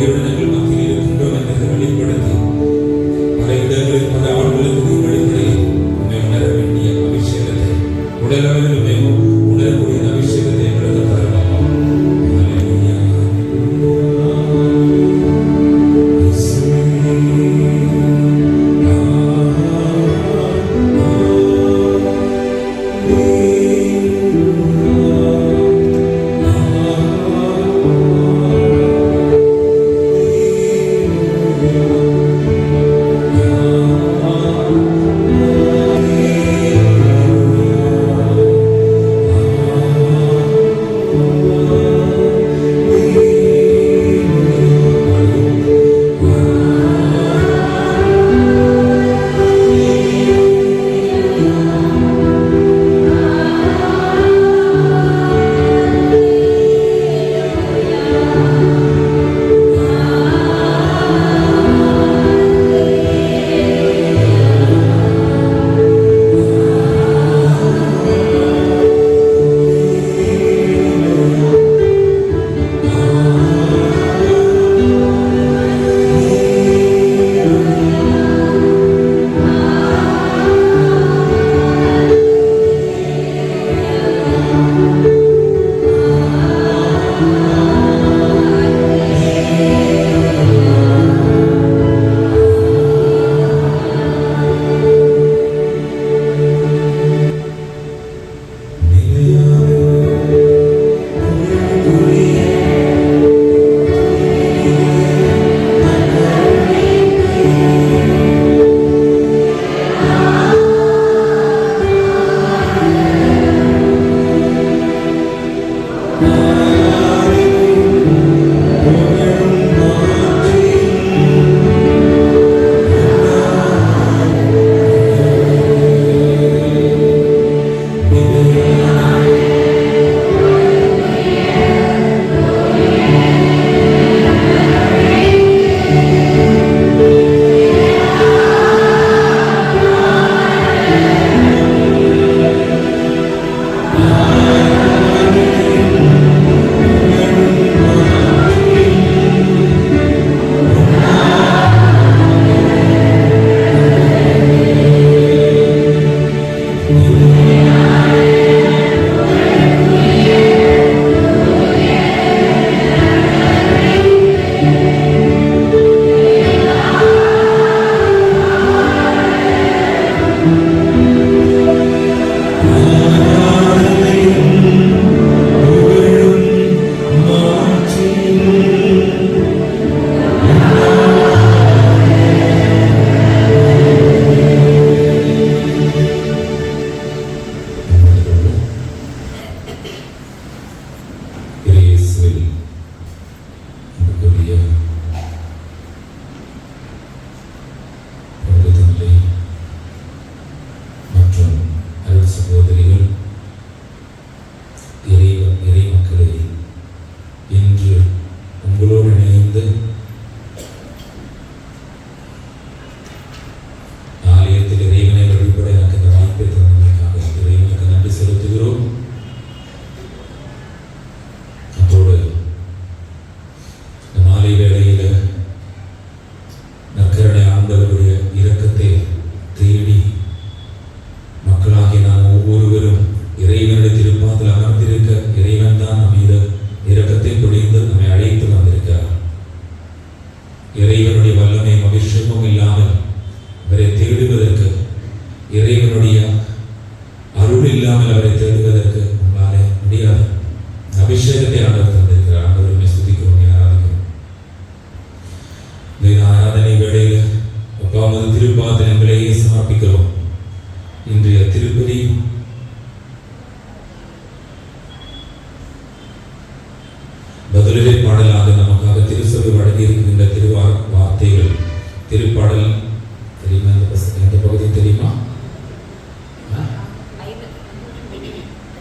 உயிரினங்கள் மத்தியில் இருக்கின்றோம் என்பதை வெளிப்படுத்தி பல இடங்களில் பல ஆண்டுகளுக்கு வெளிப்படையில் உண்மை உணர வேண்டிய அபிஷேகத்தை உடலளவிலுமே உணரக்கூடிய அபிஷேகத்தை எங்களுக்கு தரலாமா?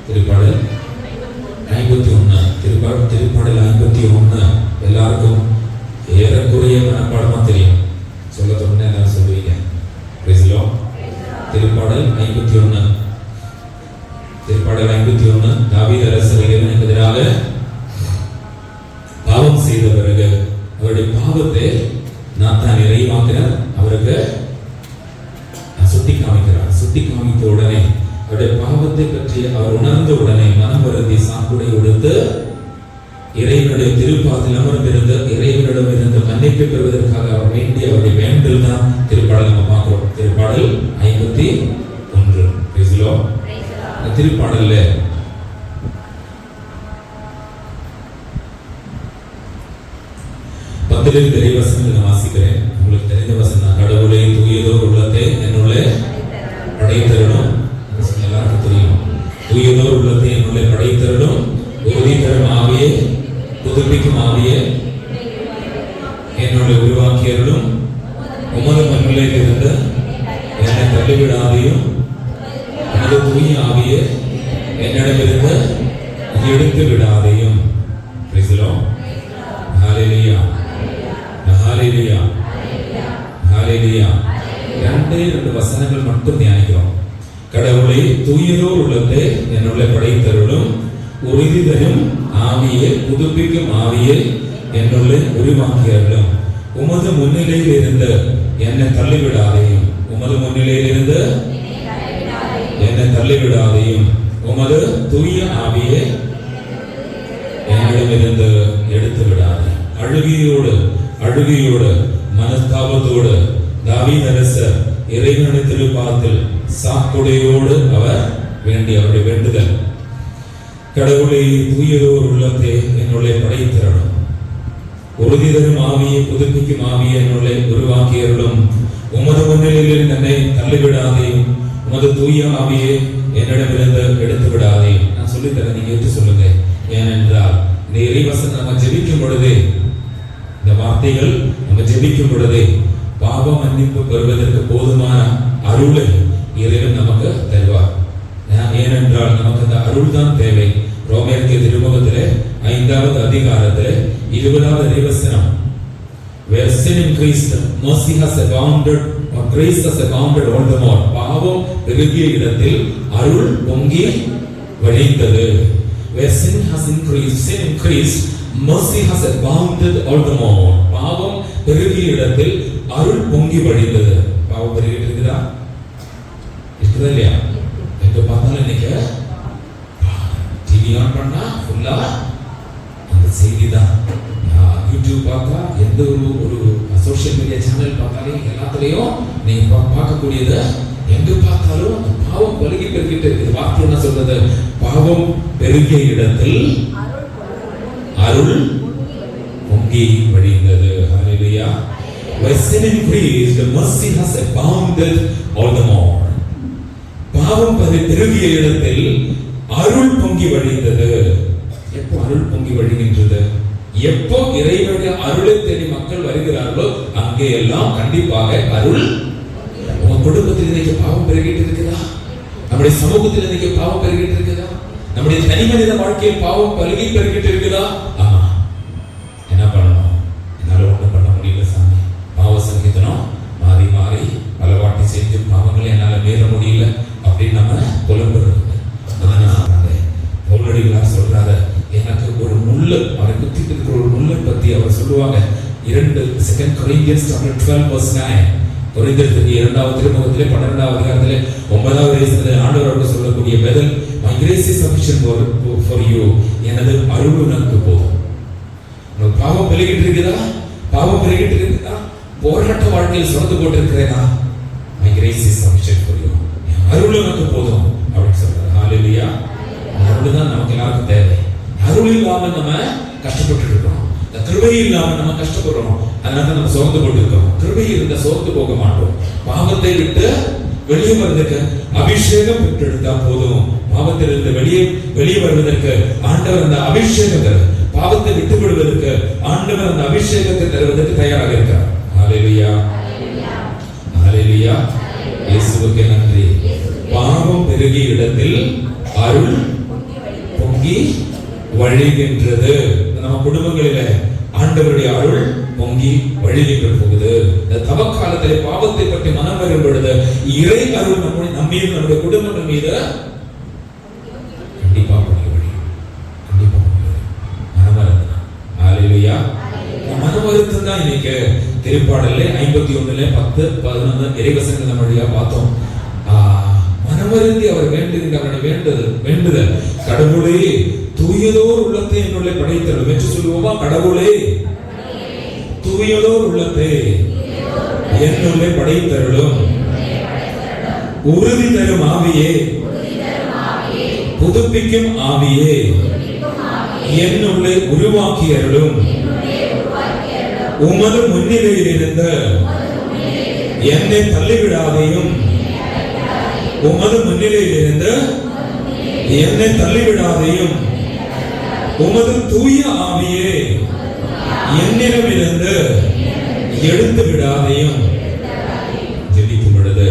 திருப்பாடல் 51 எல்லாருக்கும் ஏறக்குறைய மனப்பாடமா தெரியும். சொல்ல சொன்ன எல்லாரும் சொல்லுவீங்க. திருப்பாடல் 51 தாவீது அரசர் இறைவனுக்கு எதிராக பாவம் செய்த பிறகு அவருடைய பற்றி அவர் உணர்ந்த உடனே மனம் வருந்தி சாக்குடை உடுத்து இறைவனுடைய திருப்பாதத்தில் அமர்ந்திருந்த இறைவனிடம் இருந்து மன்னிப்பு பெறுவதற்காக அவர் வேண்டிய அவருடைய வேண்டல் தான் திருப்பாடல் நம்ம பார்க்கிறோம். திருப்பாடல் 51 திருப்பாடல்ல பத்திலிருந்து இறைவசனங்கள் நான் வாசிக்கிறேன். உங்களுக்கு தெரிந்த வசனம் தான். கடவுளை தூயதோர் உள்ளத்தை என்னுள்ளே படைத்தரணும். எல்லாருக்கும் தெரியும். தூயதோர் உள்ளத்தை என்னுள்ளே படைத்தரணும். உறுதி தரும் ஆவியை புதுப்பிக்கும் ஆவியை என்னுடைய உருவாக்கியர்களும் உமது மண்ணில் இருந்து என்னை தள்ளிவிடாதையும் உமது தூய ஆவியை என்னிடமிருந்து எடுத்து விடாதையும். ஹல்லேலூயா ஹல்லேலூயா ஹல்லேலூயா. 2 வசனங்கள் மட்டும் தியானிக்கிறோம். கடவுளை தூயதோர் உள்ளத்தை என்னுள்ளே படைத்தருளும் உறுதி தரும் ஆவியை புதுப்பிக்கும் ஆவியை என்னுள்ளே உருவாக்கியர்களும் உமது முன்னிலையில் இருந்து என்னை தள்ளிவிடாதையும் உமது முன்னிலையில் இருந்து என்னை தள்ளிவிடாதையும் உமது தூய ஆவியை என்னிடமிருந்து எடுத்து விடாதே. அழுகையோடு மனஸ்தாபத்தோடு தாவீது அரசர் இறைவனுடைய திருப்பாதத்தில் சாக்குடையோடு அவர் அவருடைய வேண்டுதல். கடவுளை தூயதோர் உள்ளத்தை என்னுள்ளே படைத்தரணும். உறுதி தரும் ஆவியை புதுப்பிக்கும் ஆவியை என்னுள்ளே உருவாக்கியருளும் உமது முன்னிலையில் என்னை தள்ளிவிடாதையும் உமது தூய ஆவியை என்னிடமிருந்து எடுத்து விடாதையும். நான் சொல்லித்தரேன், நீங்க ஏற்று சொல்லுங்க. ஏனென்றால் இந்த இறைவசனம் நம்ம ஜெபிக்கும் பொழுதே, இந்த வார்த்தைகள் நம்ம ஜெபிக்கும் பொழுதே பாவ மன்னிப்பு பெறுவதற்கு போதுமான அருளை இறைவன் நமக்கு தருவார். ஏனென்றால் நமக்கு அந்த அருள் தான் தேவை. ரோமேற்கு திருமுகத்திலே 5வது அதிகாரத்திலே 20வது இறைவசனம், where sin increased, mercy has abounded, or grace has abounded all the more. பாவம் பெருகிய இடத்தில் அருள் பொங்கி வழிந்தது. Where sin increased, mercy has abounded all the more. பாவம் பெருகிய இடத்தில் அருள் பொங்கி வழிந்தது. பாவம் பெருகிட்டு இருக்குதா? இருக்குதா இல்லையா? எங்க பார்த்தாலும் இன்னைக்கு டிவி ஆன் பண்ணா ஃபுல்லா அந்த செய்தி தான். யூடியூப் பார்த்தா எந்த ஒரு சோஷியல் மீடியா சேனல் பார்த்தாலே எல்லாத்துலயும் நீங்க பார்க்கக்கூடியது எங்க பார்த்தாலும் அந்த பாவம் பெருகிட்டு இருக்குது. வார்த்தை என்ன சொல்றது? பாவம் பெருகிய இடத்தில் அருள் பொங்கி வழிந்தது. ஹல்லேலூயா. Where sin increased, mercy has abounded all the more. பாவம் பெருகிய இடத்தில் அருள் பொங்கி வழிந்தது. எப்போ அருள் பொங்கி வழிகின்றது? எப்போ இறைவனுடைய அருளை தேடி மக்கள் வருகிறார்களோ அங்கே எல்லாம் கண்டிப்பாக அருள். உங்க குடும்பத்தில் இன்னைக்கு பாவம் பெருகிட்டு இருக்குதா? நம்முடைய சமூகத்தில் இன்னைக்கு பாவம் பெருகிட்டு இருக்குதா? நம்முடைய தனி மனித வாழ்க்கையில் பாவம் பெருகிட்டு இருக்குதா? ஆமா. என்ன பண்ணணும்? என்னால ஒண்ணும் பண்ண முடியல சாமி. பாவ சங்கீதனம் மாறி மாறி பல வாட்டி செஞ்சு பாவங்களை என்னால மீற முடியல அப்படின்னு நம்ம புலம்புறது. பவுலடிகளார் சொல்றாரு, எனக்கு ஒரு முள்ளு, அவரை குத்திட்டு இருக்கிற ஒரு முள்ளை பத்தி அவர் சொல்லுவாங்க. 2 Corinthians 12:9, கொரிந்தியருக்கு 2வது திருமுகத்திலே 12வது அதிகாரத்திலே 9வது வசனத்திலே ஆண்டவர் அவருக்கு சொல்லக்கூடிய பதில், my grace is sufficient for you. எனது அருள் உனக்கு போதும். பாவம் பெருகிட்டு இருக்குதா? பாவம் பெருகிட்டு இருக்குதா? போராட்ட வாழ்க்கையில் சுரந்து போட்டிருக்கிறேனா? my grace is sufficient for you. அருள் உனக்கு போதும் அப்படின்னு சொல்றாரு. ஹல்லேலூயா. அருள் தான் நமக்கு எல்லாருக்கும் தேவை. அருள் இல்லாம நம்ம கஷ்டப்பட்டு இருக்கோம். இந்த கிருபை இல்லாம நம்ம கஷ்டப்படுறோம். அதனால நம்ம சோர்ந்து போட்டு இருக்கோம். கிருபை இருந்தா சோர்ந்து போக மாட்டோம். பாவத்தை விட்டு வெளியே வருவதற்கு அபிஷேகம் பெற்றெடுத்தா போதும். பாவத்திலிருந்து வெளியே வருவதற்கு ஆண்டவர் அந்த அபிஷேகம் தருவார். பாவத்தை விட்டு விடுவதற்கு ஆண்டவர் அந்த அபிஷேகத்தை தருவதற்கு தயாராக இருக்கிறார். ஹல்லேலூயா ஹல்லேலூயா. இயேசுவுக்கு நன்றி. பாவம் பெருகிய இடத்தில் அருள் பொங்கி வழிகின்றது. நம்ம குடும்பங்களிலே ஆண்டவருடைய அருள் பொங்கி வழிகின்ற போகுது. இந்த தவக்காலத்திலே பாவத்தை பற்றி மனம் வரும் பொழுது இறை அருள் நம்மீது, நம்முடைய குடும்பங்கள் மீது கண்டிப்பா பொங்கி வழியும். கண்டிப்பா மனமருந்தான். ஹல்லேலூயா. மனமருந்தான் தான் இன்னைக்கு திருப்பாடல்ல 51 10 11 இறைவசனங்கள் நம்ம வழியா பார்த்தோம். மனமருந்தி அவர் வேண்டுகின்ற அவருடைய வேண்டுதல் கடவுளே தூயதோர் உள்ளத்தை என்னுள்ளே படைத்தருளும் என்று சொல்லுவோமா? கடவுளே தூயதோர் உள்ளத்தை என்னுள்ளே படைத்தருளும், உறுதி தரும் ஆவியே, புதுப்பிக்கும் ஆவியே என்னுள்ளே உருவாக்கி அருளும், உமது முன்னிலையில் இருந்த என்னை தள்ளிவிடாதையும், உமது முன்னிலையில் இருந்து என்னை தள்ளிவிடாதையும், உமது தூய ஆவியே என்னிடமிருந்து எடுத்து விடாதையும். ஜெபிக்கும் பொழுது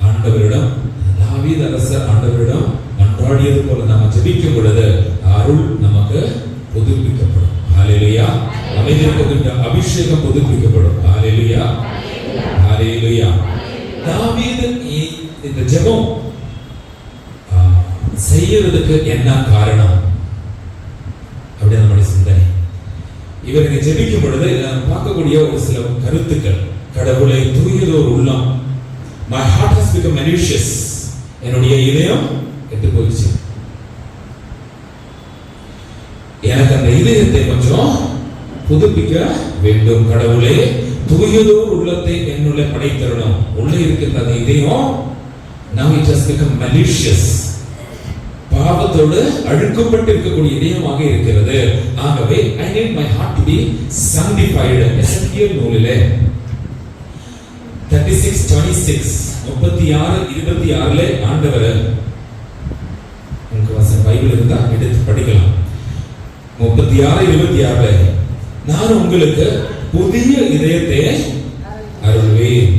ஆண்டவரிடம், தாவீது அரசர் ஆண்டவரிடம் மன்றாடியது போல நாம ஜெபிக்கும் பொழுது அருள் நமக்கு புதுப்பிக்கப்படும். ஹல்லேலூயா. அமைதியிருக்கின்ற அபிஷேகம் புதுப்பிக்கப்படும். ஹல்லேலூயா, ஹல்லேலூயா. தாவீது இந்த ஜெபம் செய்யறதுக்கு என்ன காரணம் அப்படி நம்முடைய சிந்தனை. இவருக்கு ஜெபிக்கும் பொழுது பார்க்கக்கூடிய ஒரு சில கருத்துக்கள். கடவுளை தூயதோர் உள்ளம், my heart has become malicious, என்னுடைய இதயம் கெட்டு போயிடுச்சு, எனக்கு அந்த இதயத்தை கொஞ்சம் புதுப்பிக்க வேண்டும். கடவுளே தூயதோர் உள்ளத்தை என்னுள்ளே படைத்தருளும். உள்ளே இருக்கின்ற அந்த இதயம் now it has become malicious, பாவத்தோடு அழுக்கப்பட்டு இருக்கக்கூடிய இதயமாக இருக்கிறது. ஆகவே I need my heart to be sanctified. எசேக்கியேல் நூலிலே 36:26 36:26 ஆண்டவர், உங்களுக்கு வசனம் பைபிள் இருந்தா எடுத்து படிக்கலாம். 36:26 நான் உங்களுக்கு புதிய இதயத்தை அருள்வேன்,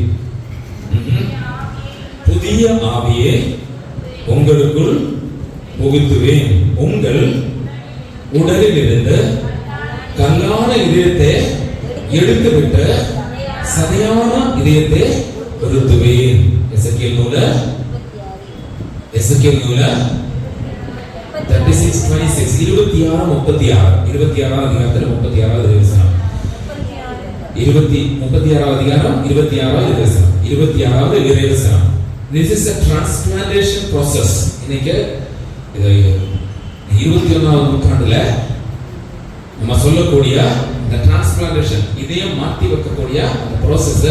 புதிய ஆவியை உங்களுக்குள் புகுத்துவேன், உங்கள் உடலில் இருந்து கல்லான இதயத்தை எடுத்துவிட்டு சதையான இதயத்தை பொருத்துவேன். எசேக்கியேல் நூல 36:26 26:36 26வது அதிகாரத்தில் 36வது வசனம் 36வது அதிகாரம் 26வது வசனம் 26வது வசனம். This is a transplantation process. இன்னைக்கு இது 21வது நூற்றாண்டுல நம்ம சொல்லக்கூடிய இந்த டிரான்ஸ்பிளான்டேஷன், இதயம் மாற்றி வைக்கக்கூடிய அந்த process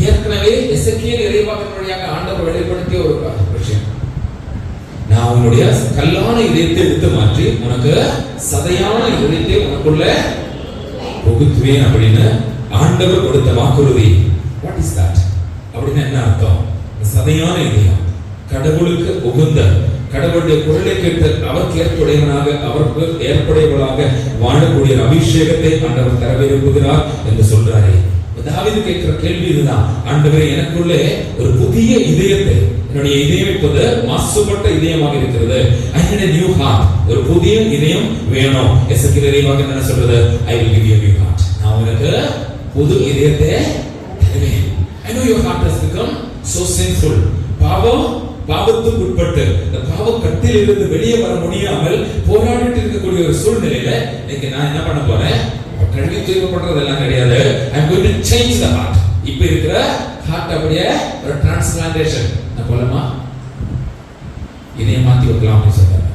ஏற்கனவே எசேக்கியேல் இறைவாக்கின் வழியாக ஆண்டவர் வெளிப்படுத்திய ஒரு விஷயம். நான் உன்னுடைய கல்லான இதயத்தை எடுத்து மாற்றி உனக்கு சதையான இதயத்தை உனக்குள்ள புகுத்துவேன் அப்படின்னு ஆண்டவர் கொடுத்த வாக்குறுதி. What is that? அப்படின்னா என்ன அர்த்தம்? சதையான இதயம், கடவுளுக்கு உகந்த, கடவுளுடைய குரலை கேட்டு அவருக்கு ஏற்புடையவராக வாழக்கூடிய அபிஷேகத்தை ஆண்டவர் தர விரும்புகிறார் என்று சொல்றாரு. தாவீது கேட்கிற கேள்வி இதுதான், ஆண்டவரே எனக்குள்ளே ஒரு புதிய இதயத்தை, என்னுடைய இதயம் இப்போது மாசுபட்ட இதயமாக இருக்கிறது, I need a new heart, ஒரு புதிய இதயம் வேணும். எசேக்கியேல் இறைவாக்கு என்ன சொல்றது? I will give you a new heart, நான் உனக்கு புது இதயத்தை தருவேன். I know your heart has become so sinful, பாவத்துக்கு உட்பட்டு இந்த பாவ கட்டில் இருந்து வெளியே வர முடியாமல் போராடிட்டு இருக்கக்கூடிய ஒரு சூழ்நிலையில இன்னைக்கு நான் என்ன பண்ண போறேன்? கல்வி தூய்மைப்படுறதெல்லாம் கிடையாது. I am going to change the heart. இப்ப இருக்கிற ஹார்ட் அப்படியே ஒரு டிரான்ஸ்பிளான்டேஷன் நான் போலமா இதையும் மாத்தி வைக்கலாம் அப்படின்னு சொல்றாரு.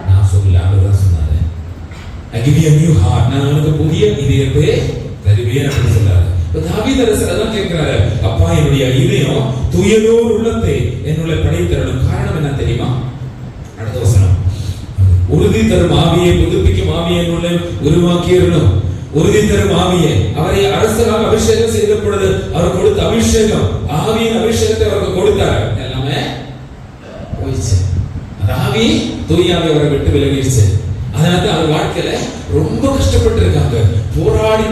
நான் சொல்லல, ஆண்டவர் சொன்னாரு I give you a new heart, நான் உனக்கு புதிய இதயத்தை தருவேன் அப்படின்னு சொல்றாரு. தாவீது அரசர் அதான் கேட்கிறாரு, அப்பா என்னுடைய இதயம் தூயதோர் உள்ளத்தை என்னுள்ள படைத்தருளும். காரணம் என்ன தெரியுமா? அடுத்த வசனம், உறுதி தரும் ஆவியை புதுப்பிக்கும் ஆவியை என்னுள்ள உருவாக்கியருளும். உறுதி தரும் ஆவியை, அவரை அரசராக அபிஷேகம் செய்த பொழுது அவர் கொடுத்த அபிஷேகம், ஆவியின் அபிஷேகத்தை அவருக்கு கொடுத்தார். எல்லாமே போயிடுச்சு. அந்த ஆவி தூயாவை அவரை விட்டு விலகிடுச்சு. அதனால அவர் வாழ்க்கையில ரொம்ப கஷ்டப்பட்டு இருக்காங்க, போராடி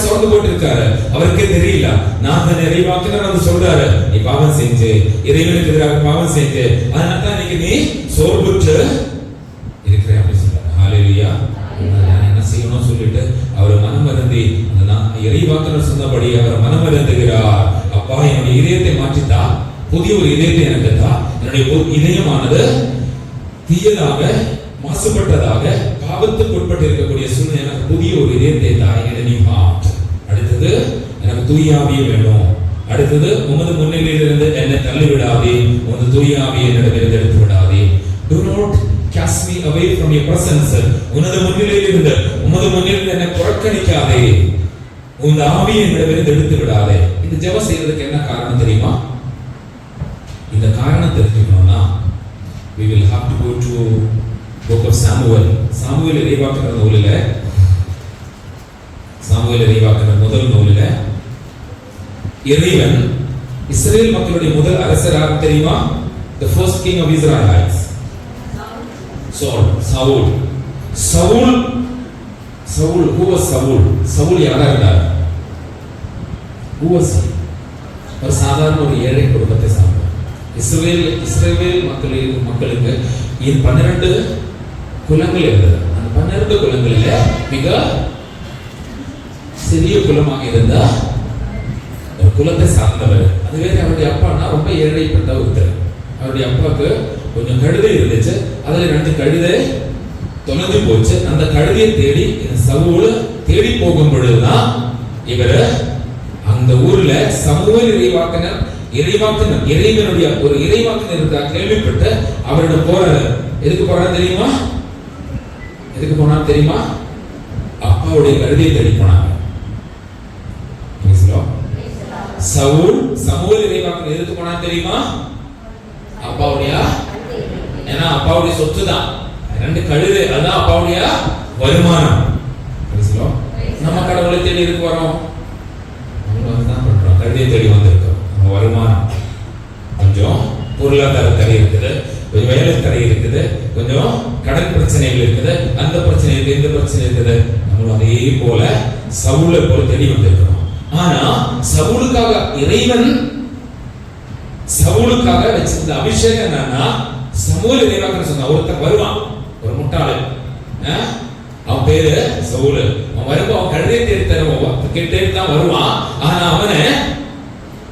சோர்ந்து போட்டு இருக்காரு. அவருக்கே தெரியல, நான் தான் நிறைவாக்கினார் வந்து சொல்றாரு, நீ பாவம் செஞ்சு இறைவனுக்கு எதிராக பாவம் செஞ்சு, அதனால தான் இன்னைக்கு நீ சோர்வுற்று இருக்கிற அப்படின்னு சொல்றாரு. ஹல்லேலூயா. என்ன செய்யணும் சொல்லிட்டு அவர் மனமருந்தி அந்த இறைவாக்கினர் சொன்னபடி அவர் மனமருந்துகிறார். அப்பா என்னுடைய இதயத்தை மாற்றித்தா, புதிய ஒரு இதயத்தை எனக்கு தா, என்னுடைய இதயமானது தீயதாக மாசுபட்டதாக பாவத்துக்கு உட்பட்டு இருக்கக்கூடிய சூழ்நிலை, எனக்கு புதிய ஒரு இதயத்தை தா, என்னுடைய நியூ ஹார்ட். அடுத்தது எனக்கு தூய ஆவியே வேணும். அடுத்தது உமது முன்னிலையிலிருந்து என்னை தள்ளிவிடாதே, உமது தூய ஆவியை என்னிடமிருந்து எடுத்து விடாதே. Do not cast me away from your presence. உனது முன்னிலையிலிருந்து உமது முன்னிலையில் என்னை புறக்கணிக்காதே, உமது ஆவியை என்னிடமிருந்து எடுத்து விடாதே. இந்த ஜெபம் செய்யறதுக்கு என்ன காரணம் தெரியுமா? இந்த காரணம் தெரிஞ்சுக்கணும்னா we will have to go to book of Samuel. Samuel இறைவாக்கினர் நூலில், சாமுவேல் இறைவாக்கினர் முதல் நூலில் இறைவன் இஸ்ரேல் மக்களுடைய முதல் அரசர் யார் தெரியுமா? The first king of Israelites, Saul. Who was Saul யாரா இருந்தார்? Who was he? ஒரு சாதாரண ஒரு ஏழை குடும்பத்தை சார்ந்தவர். இஸ்ரேல் மக்களுக்கு 12 குலங்கள் இருந்தது. அந்த 12 குலங்களில் மிக சிறிய குலமாக இருந்த ஒரு குலத்தை சார்ந்தவர். அதுவே அவருடைய அப்பானா ரொம்ப ஏழைப்பட்ட ஒருத்தர். அவருடைய அப்பாவுக்கு கொஞ்சம் கழுதை இருந்துச்சு. அதுல 2 கழுதை தொலைந்து போச்சு. அந்த கழுதையை தேடி சவுல் தேடி போகும் பொழுதுதான் இவர் அந்த ஊர்ல சமூவேல் இறைவனுடைய ஒரு இறைவாக்கினர் இருந்தா கேள்விப்பட்டு அவரிடம் போறாரு. எதுக்கு போறாரு தெரியுமா? அப்பாவுடைய கழுதையை தேடி போனாங்க. சமூவேல் இறைவாக்கினர் எதுக்கு போனான்னு தெரியுமா? அப்பாவுடைய சொத்து தான் 2 கழுதை. அதுதான் அப்பாவுடைய வருமானம். நம்ம கடவுளை தேடி இருக்கு வரோம், கழுதையை தேடி வந்திருக்கோம். நம்ம வருமானம் கொஞ்சம் பொருளாதார தடை இருக்குது, கொஞ்சம் வேலை தடை இருக்குது, கொஞ்சம் கடன் பிரச்சனைகள் இருக்குது, அந்த பிரச்சனை இருக்குது, இந்த பிரச்சனை இருக்குது. நம்மளும் அதே போல சவுலை போல தேடி வந்திருக்கிறோம். ஆனா சவுலுக்காக இறைவன் வச்சிருந்த அபிஷேகம் என்னன்னா, சமூவேல் இறைவாக்கினர் சொன்ன ஒருத்தர் வருவான், ஒரு முட்டாளு, அவன் பேரு சவுல். அவன் வரும்போது அவன் கழுதையை தேடி தான் வருவான். ஆனா அவனை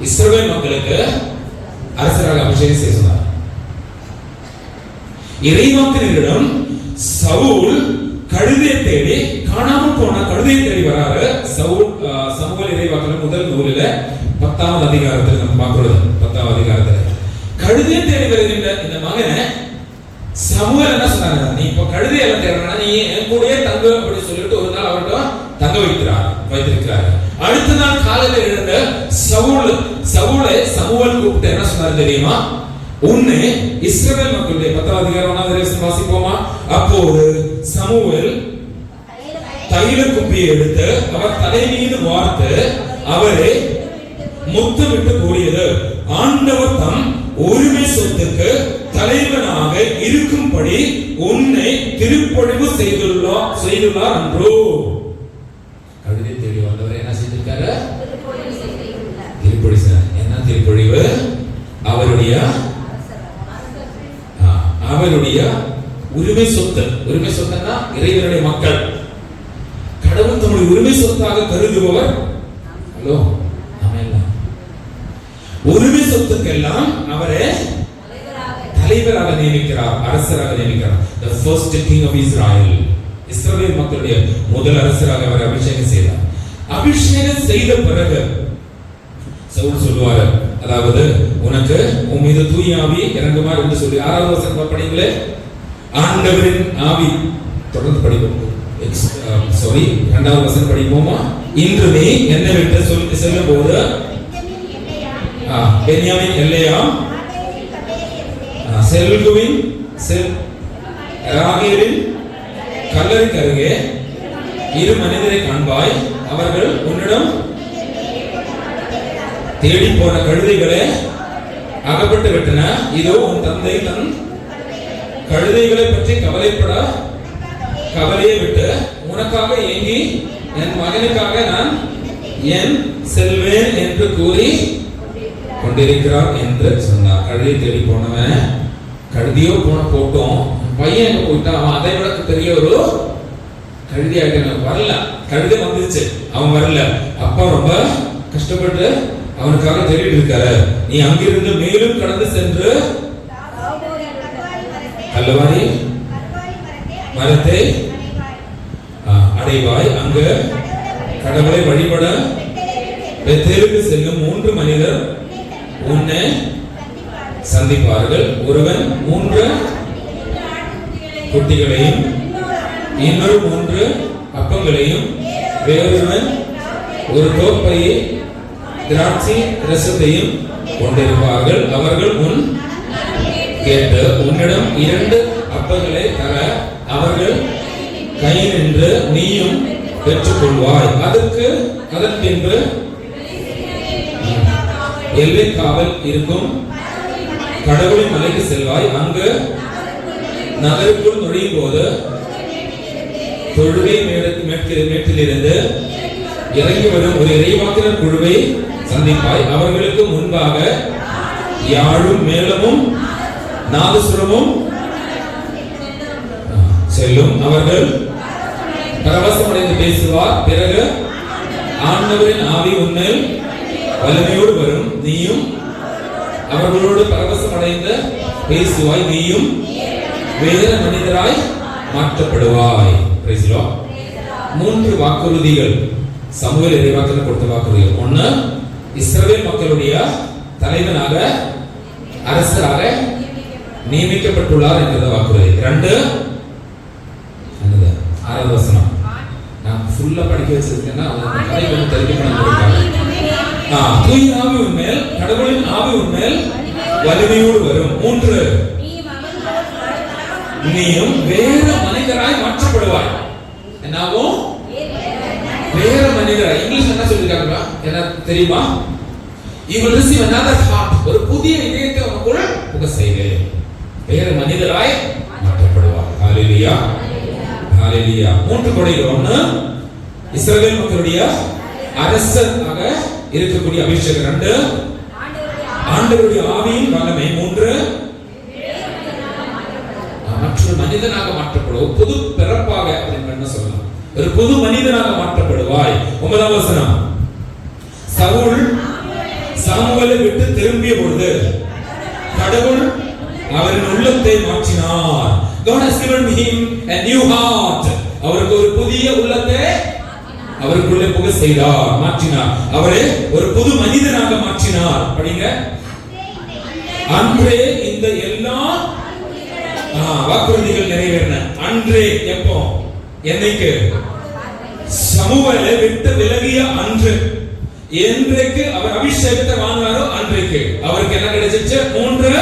இஸ்ரவேல் மக்களுக்கு அரசராக அபிஷேகம் செய்ய சொன்னார். இறைவாக்கினரிடம் சவுல் கழுதையை தேடி காணாமல் போன கழுதையை தேடி வராரு. சமூவேல் இறைவாக்கினர் முதல் நூலில் 10வது அதிகாரத்தில் நம்ம பார்க்கிறது. 10வது அதிகாரத்தில் கழுதையை தேடி வருகின்ற இந்த மகனை சமூவேல் என்ன சொன்னாங்க, நீ இப்ப கழுதை எல்லாம் தேடுறா, நீ என் கூடயே தங்க அப்படின்னு சொல்லிட்டு ஒரு நாள் அவர்கிட்ட தங்க வைத்திருக்கிறார். அடுத்த நாள் காலையில் எழுந்த சவுலை சமூவேல் கூப்பிட்டு என்ன சொன்னார் தெரியுமா? உன்னை இஸ்ரவேல் மக்களுடைய 10வது அதிகாரம் 1வது வசனம் வாசிப்போமா? அப்போது சமூவேல் தைல குப்பியை எடுத்து அவர் தலை மீது வார்த்து அவரை முத்தமிட்டு கூறியது, ஆண்டவர் தம் உரிமை சொத்துக்கு தலைவனாக இருக்கும்படி உன்னை திருப்பொழிவு செய்துள்ளார் என்றோ. கழுதை தேடி வந்தவர் என்ன செய்திருக்காரு? திருப்பொழிவு. என்ன திருப்பொழிவு? அவருடைய உரிமை சொத்து. உரிமை சொத்துன்னா இறைவனுடைய மக்கள். கடவுள் தம்முடைய உரிமை சொத்தாக கருதுபவர். ஹலோ, உரிமை சொத்துக்கெல்லாம் அவரை தலைவராக நியமிக்கிறார், அரசராக நியமிக்கிறார். The first king of Israel. இஸ்ரவேல் மக்களுடைய முதல் அரசராக அவர் அபிஷேகம் செய்தார். அபிஷேகம் செய்த பிறகு சவுல் சொல்லுவாரு, அதாவது உனக்கு உன் மீது தூய ஆவி இறங்குமாறு என்று சொல்லி 6வது வசனம் படிங்களே. ஆண்டவரின் ஆவி தொடர்ந்து படிப்போம். 2வது வசனம் படிப்போமா? இன்று நீ என்னை விட்டு செல்லும் போது பென்யாமின் எல்லையாம் செல்குவின் ராகேலின் கல்லறைக்கு அருகே 2 மனிதரை காண்பாய். அவர்கள் உன்னிடம் தேடி போன கழுதைகளே அகப்பட்டு விட்டன. இதோ உன் தந்தை தன் கழுதைகளை பற்றி கவலையை விட்டு உனக்காக ஏங்கி என் மகனுக்காக நான் என் செல்வேன் என்று கூறி கொண்டிருக்கிறார் என்று சொன்னார். கழுதை தேடி போனவன் கழுதியோ போட்டோம், பையன் எங்க போயிட்டான், அவன் அதை விட பெரிய ஒரு கழுதியாக வரல. கழுதை வந்துருச்சு, அவன் வரல. அப்பா ரொம்ப கஷ்டப்பட்டு அவனுக்காக தேடிட்டு இருக்காரு. நீ அங்கிருந்து மேலும் கடந்து சென்று கல்வாரி மரத்தை அடைவாய். அங்கு கடவுளை வழிபட பெத்தேலுக்கு செல்லும் 3 மனிதர் உன்னை சந்திப்பார்கள். ஒருவன் 3 குட்டிகளையும் இன்னொரு 3 அப்பங்களையும் வேறொருவன் ஒரு கோப்பையை திராட்சை ரசத்தையும் கொண்டிருப்பார்கள். அவர்கள் உன் கேட்டு உன்னிடம் 2 அப்பங்களை தர அவர்கள் கை நின்று நீயும் பெற்றுக்கொள்வாய். அதன் பின்பு எல்லை காவல் இருக்கும் கடவுளின் மலைக்கு செல்வாய். அங்கு நகருக்குள் நுழையும் போது தொழுகை மேட்டிலிருந்து இறங்கி வரும் ஒரு இறைவாக்கினர் குழுவை சந்திப்பாய். அவர்களுக்கு முன்பாக யாழும் மேளமும் நாதசுரமும் செல்லும். அவர்கள் பரவசமடைந்து பேசுவார். பிறகு ஆண்டவரின் ஆவி உன்னில் வலிமையோடு வரும். நீயும் அவர்களோடு பரவசமடைந்து பேசுவாய். நீயும் வேற மனிதராய் மாற்றப்படுவாய். 3 வாக்குறுதிகள் சமூக இறைவாக்கினர் கொடுத்த வாக்குறுதிகள். 1, இஸ்ரவேல் மக்களுடைய தலைவனாக அரசராக நியமிக்கப்பட்டுள்ளார் என்கிற வாக்குறுதி. 2, 6வது வசனம் நான் ஃபுல்லா படிக்க வச்சிருக்கேன்னா அவங்க கதை கொஞ்சம் தெரிவிக்கணும். தூய ஆவி உன்மேல் கடவுளின் ஆவி உன்மேல் வலிமையோடு வரும். 3, நீயும் வேற மனிதராய் மாற்றப்படுவாய். என்னாகும்? வேற மனிதராய். இங்கிலீஷ் என்ன சொல்லிருக்காங்க என்ன தெரியுமா? You will receive another heart. ஒரு புதிய இதயத்தை உனக்குள் புக செய்வேன். வேற மனிதராய் மாற்றப்படுவாய். ஹalleluya ஹalleluya. 3 கொடைகள். 1, இஸ்ரவேல் மக்களுடைய அரசராக இருக்கக்கூடிய அபிஷேகம். 2, ஆண்டவருடைய ஆவியின் வல்லமை. 3, மற்றொரு மனிதனாக மாற்றப்படுவோம். புது பிறப்பாக அப்படின்னு சொல்லலாம். ஒரு புது மனிதனாக மாற்றப்படுவாய். 9வது வசனம் சவுல் சாமுவேலை விட்டு திரும்பிய பொழுது கடவுள் அவரின் உள்ளத்தை மாற்றினார். God has given him a new heart. அவருக்கு ஒரு புதிய உள்ளத்தை அவருக்குள்ளே புக செய்தார், மாற்றினார். அவரை ஒரு புது மனிதனாக மாற்றினார். படிங்க. அன்றே இந்த எல்லா வாக்குறுதிகள் நிறைவேறின. அன்றே எப்போ? என்னைக்கு? சமூவேலை விட்டு விலகிய அன்று. என்றைக்கு அவர் அபிஷேகத்தை வாங்கினாரோ அன்றைக்கு அவருக்கு என்ன கிடைச்சிச்சு? 3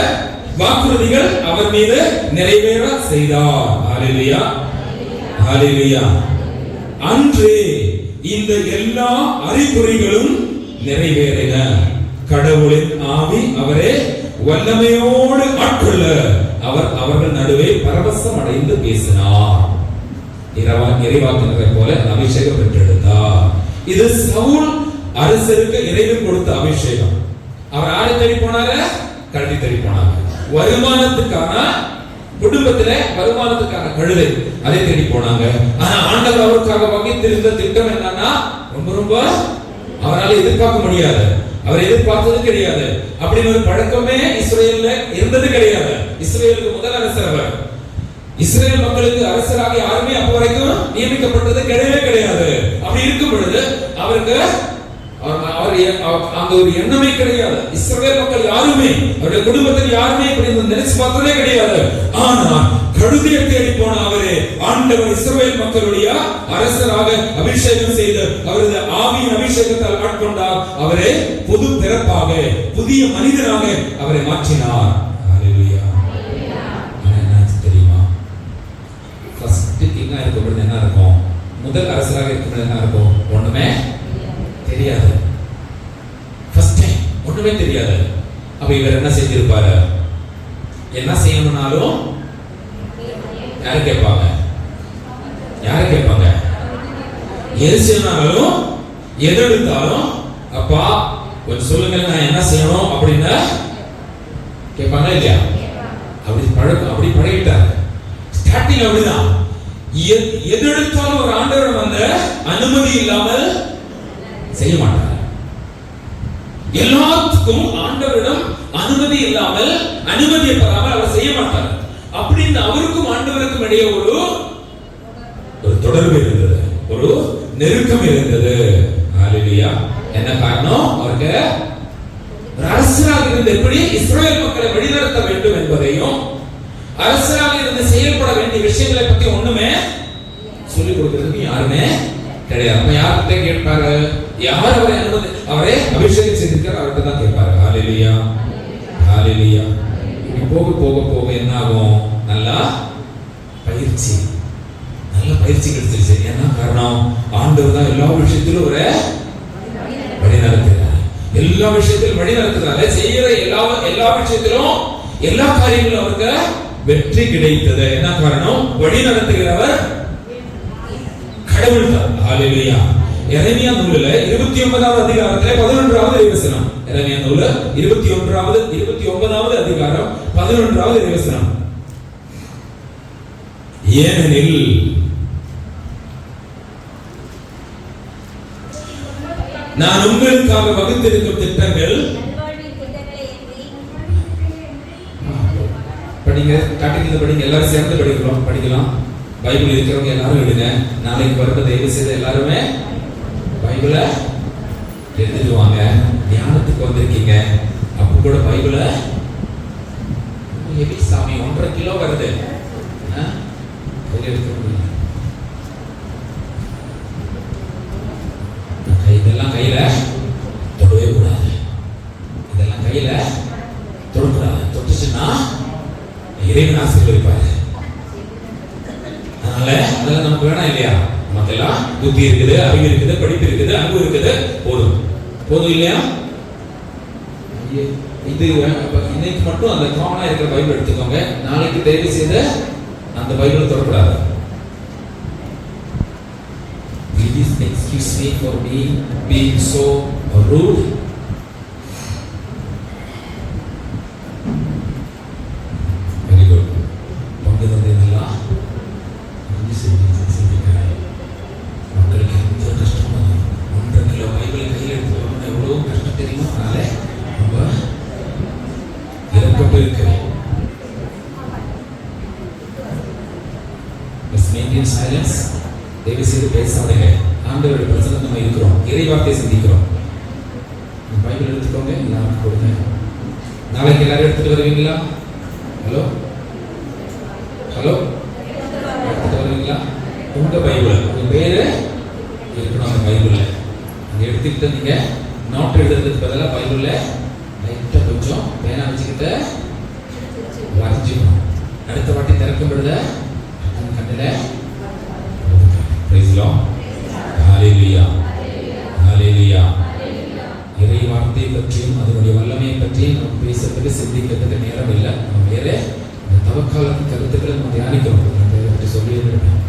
வாக்குறுதிகள் அவர் மீது நிறைவேற செய்தார். ஹalleluya ஹalleluya. அன்றே இந்த எல்லா அறிகுறிகளும் நிறைவேறின. கடவுளின் ஆவி அவரை வல்லமையோடு ஆட்கொள்ள அவர்கள் நடுவே பரவசம் அடைந்து பேசினார். இறைவாக்கினரை போல அபிஷேகம் பெற்றெடுத்தார். இது சவுல் அரசருக்கு இறைவன் கொடுத்த அபிஷேகம். அவர் ஆளை தேடி போனாரு, கழுதை தேடி போனாங்க. வருமானத்துக்கான குடும்பத்தில வருமானத்துக்கான கழுதை அதை தேடி போனாங்க. ஆனா ஆண்டவர் அவருக்காக வகித்திருந்த திட்டம் என்னன்னா ரொம்ப அவரால் எதிர்பார்க்க முடியாது. அவர் எதிர்பார்த்தது கிடையாது. அப்படின்னு ஒரு பழக்கமே இஸ்ரேல்ல இருந்தது கிடையாது. இஸ்ரேலுக்கு முதல் அரசர் அவர். இஸ்ரேல் மக்களுக்கு அரசராக யாருமே அப்ப வரைக்கும் நியமிக்கப்பட்டது கிடையவே கிடையாது. அப்படி இருக்கும் பொழுது அவருக்கு அங்க ஒரு எண்ணமே கிடையாது. இஸ்ரவேல் மக்கள் யாருமே அவருடைய குடும்பத்தில் யாருமே இப்படி நினைச்சு பார்த்ததே கிடையாது. ஆனா கழுதையை தேடி போன அவரே ஆண்டவர் இஸ்ரவேல் மக்களுடைய அரசராக அபிஷேகம் செய்து அவரது ஆவியின் அபிஷேகத்தால் ஆட்கொண்டார். அவரே புது பிறப்பாக புதிய மனிதனாக அவரை மாற்றினார். ஹalleluya. என்ன தெரியுமா? ஃபர்ஸ்ட் கிங்கா இருக்கும்போது என்ன இருக்கும்? முதல் அரசராக இருக்கும்போது என்ன இருக்கும்? ஒண்ணுமே தெரியாது. ஃபர்ஸ்ட் டைம் ஒண்ணுமே தெரியாது. அப்ப இவர் என்ன செஞ்சிருப்பாரு? என்ன செய்யணும்னாலும் யாரை கேட்பாங்க? எது செய்யணும்னாலும் எது எடுத்தாலும் அப்பா கொஞ்சம் சொல்லுங்க நான் என்ன செய்யணும் அப்படின்னு கேட்பாங்க இல்லையா? அப்படி பழகிட்டாரு. ஸ்டார்டிங் அப்படிதான். எது எடுத்தாலும் ஒரு ஆண்டவர் வந்த அனுமதி இல்லாமல் செய்ய மாட்டார். எல்லாத்துக்கும் ஆண்டவரிடம் அனுமதி இல்லாமல் அனுமதியை பெறாமல் அவர் செய்ய மாட்டார். அப்படின்னு அவருக்கும் ஆண்டவருக்கும் இடையே ஒரு தொடர்பு இருந்தது, ஒரு நெருக்கம் இருந்தது. ஹalleluya. என்ன காரணம்? அவருக்கு ஒரு அரசராக இருந்து எப்படி இஸ்ரவேல் மக்களை வழிநடத்த வேண்டும் என்பதையும், அரசராக இருந்து செயல்பட வேண்டிய விஷயங்களை பத்தி ஒண்ணுமே சொல்லிக் கொடுக்கிறதுக்கு யாருமே கிடையாது. அப்ப யார்கிட்ட கேட்பாரு? யார் அவரை அபிஷேகம் செய்திருக்கார் அவர்கிட்ட தான் கேட்பாரு. ஹalleluya, ஹalleluya. போக போக போக என்ன ஆகும்? நல்லா பயிற்சி கிடைச்சிருச்சு. என்ன காரணம்? ஆண்டவர் தான் எல்லா விஷயத்திலும் ஒரு வழி நடத்துகிறார். எல்லா விஷயத்திலும் வழி நடத்துகிறார். செய்யற எல்லா விஷயத்திலும் எல்லா காரியங்களும் அவருக்கு வெற்றி கிடைத்தது. என்ன காரணம்? வழி நடத்துகிறவர் கடவுள் தான். ஹalleluya. எரேமியா நூலில் 29வது அதிகாரத்திலே 11வது வசனம். எரேமியா நூல் 29வது அதிகாரம் 11வது வசனம். ஏனெனில் நான் உங்களுக்காக வகுத்திருக்கும் திட்டங்கள் படிங்க, காட்டுகிறது படிங்க, எல்லாரும் சேர்ந்து படிக்கலாம். பைபிள் இருக்கிறவங்க எல்லாரும் எடுங்க. நாளைக்கு வரப்ப தயவு செய்து எல்லாருமே பைபிளை எடுத்துட்டு வாங்க. தியானத்துக்கு வந்திருக்கீங்க, அப்ப கூட பைபிளை எப்படி சாமி 1.5 கிலோ வருது இதெல்லாம் கையில தொடவே கூடாது. இதெல்லாம் கையில தொடக்கூடாது. தொட்டுச்சுன்னா இறைவன் ஆசீர்வதிப்பாரு. அதனால அதெல்லாம் நமக்கு வேணாம் இல்லையா? நமக்கெல்லாம் புத்தி இருக்குது, அறிவு இருக்குது, படிப்பு இருக்குது, அன்பு இருக்குது, போதும் இல்லையா? இது இன்னைக்கு மட்டும் அந்த காமனா இருக்கிற பைபிள் எடுத்துக்கோங்க. நாளைக்கு தயவு செய்து அந்த பைபிளை தொடக்கூடாது. Please excuse me for being so rude. Very good. பங்கு தந்தையெல்லாம் மக்களுக்கு எந்த கஷ்டமும் 1.5 கிலோ பைபிளை கையில் எடுத்து வரணும். எவ்வளோ கஷ்டம் தெரியுமா? அதனால ரொம்ப இறக்கப்பட்டு இருக்கு. Maintain silence. தயவு செய்து பேசாதீங்க. ஆண்டவருடைய பிரசன்னத்தில் நம்ம இருக்கிறோம், இறைவார்த்தை சிந்திக்கிறோம். பைபிள் எடுத்துக்கோங்க, எல்லாரும் கொடுங்க. நாளைக்கு எல்லாரும் எடுத்துட்டு வருவீங்களா? ஹலோ, எடுத்துட்டு வருவீங்களா? உங்க பைபிள், உங்க பேரு இருக்கணும் அந்த பைபிள்ல. அதை எடுத்துக்கிட்டு நீங்க நோட் எழுதுறதுக்கு பதிலாக பைபிள்ல லைட்டா கொஞ்சம் பேனா வச்சுக்கிட்டு வரைஞ்சிக்கணும். அடுத்த வாட்டி திறக்கும் பொழுது கண்ணில் Praise the Lord. Hallelujah. Hallelujah. இறை வார்த்தை பற்றியும் அதனுடைய வல்லமையை பற்றியும் நம்ம பேசுறதுக்கு சிந்திக்கிறதுக்கு நேரம் இல்லை. நம்ம வேற இந்த தவக்காலத்தின் கருத்துக்களை நம்ம தியானிக்கிறோம். பற்றி சொல்லியிருக்கேன்.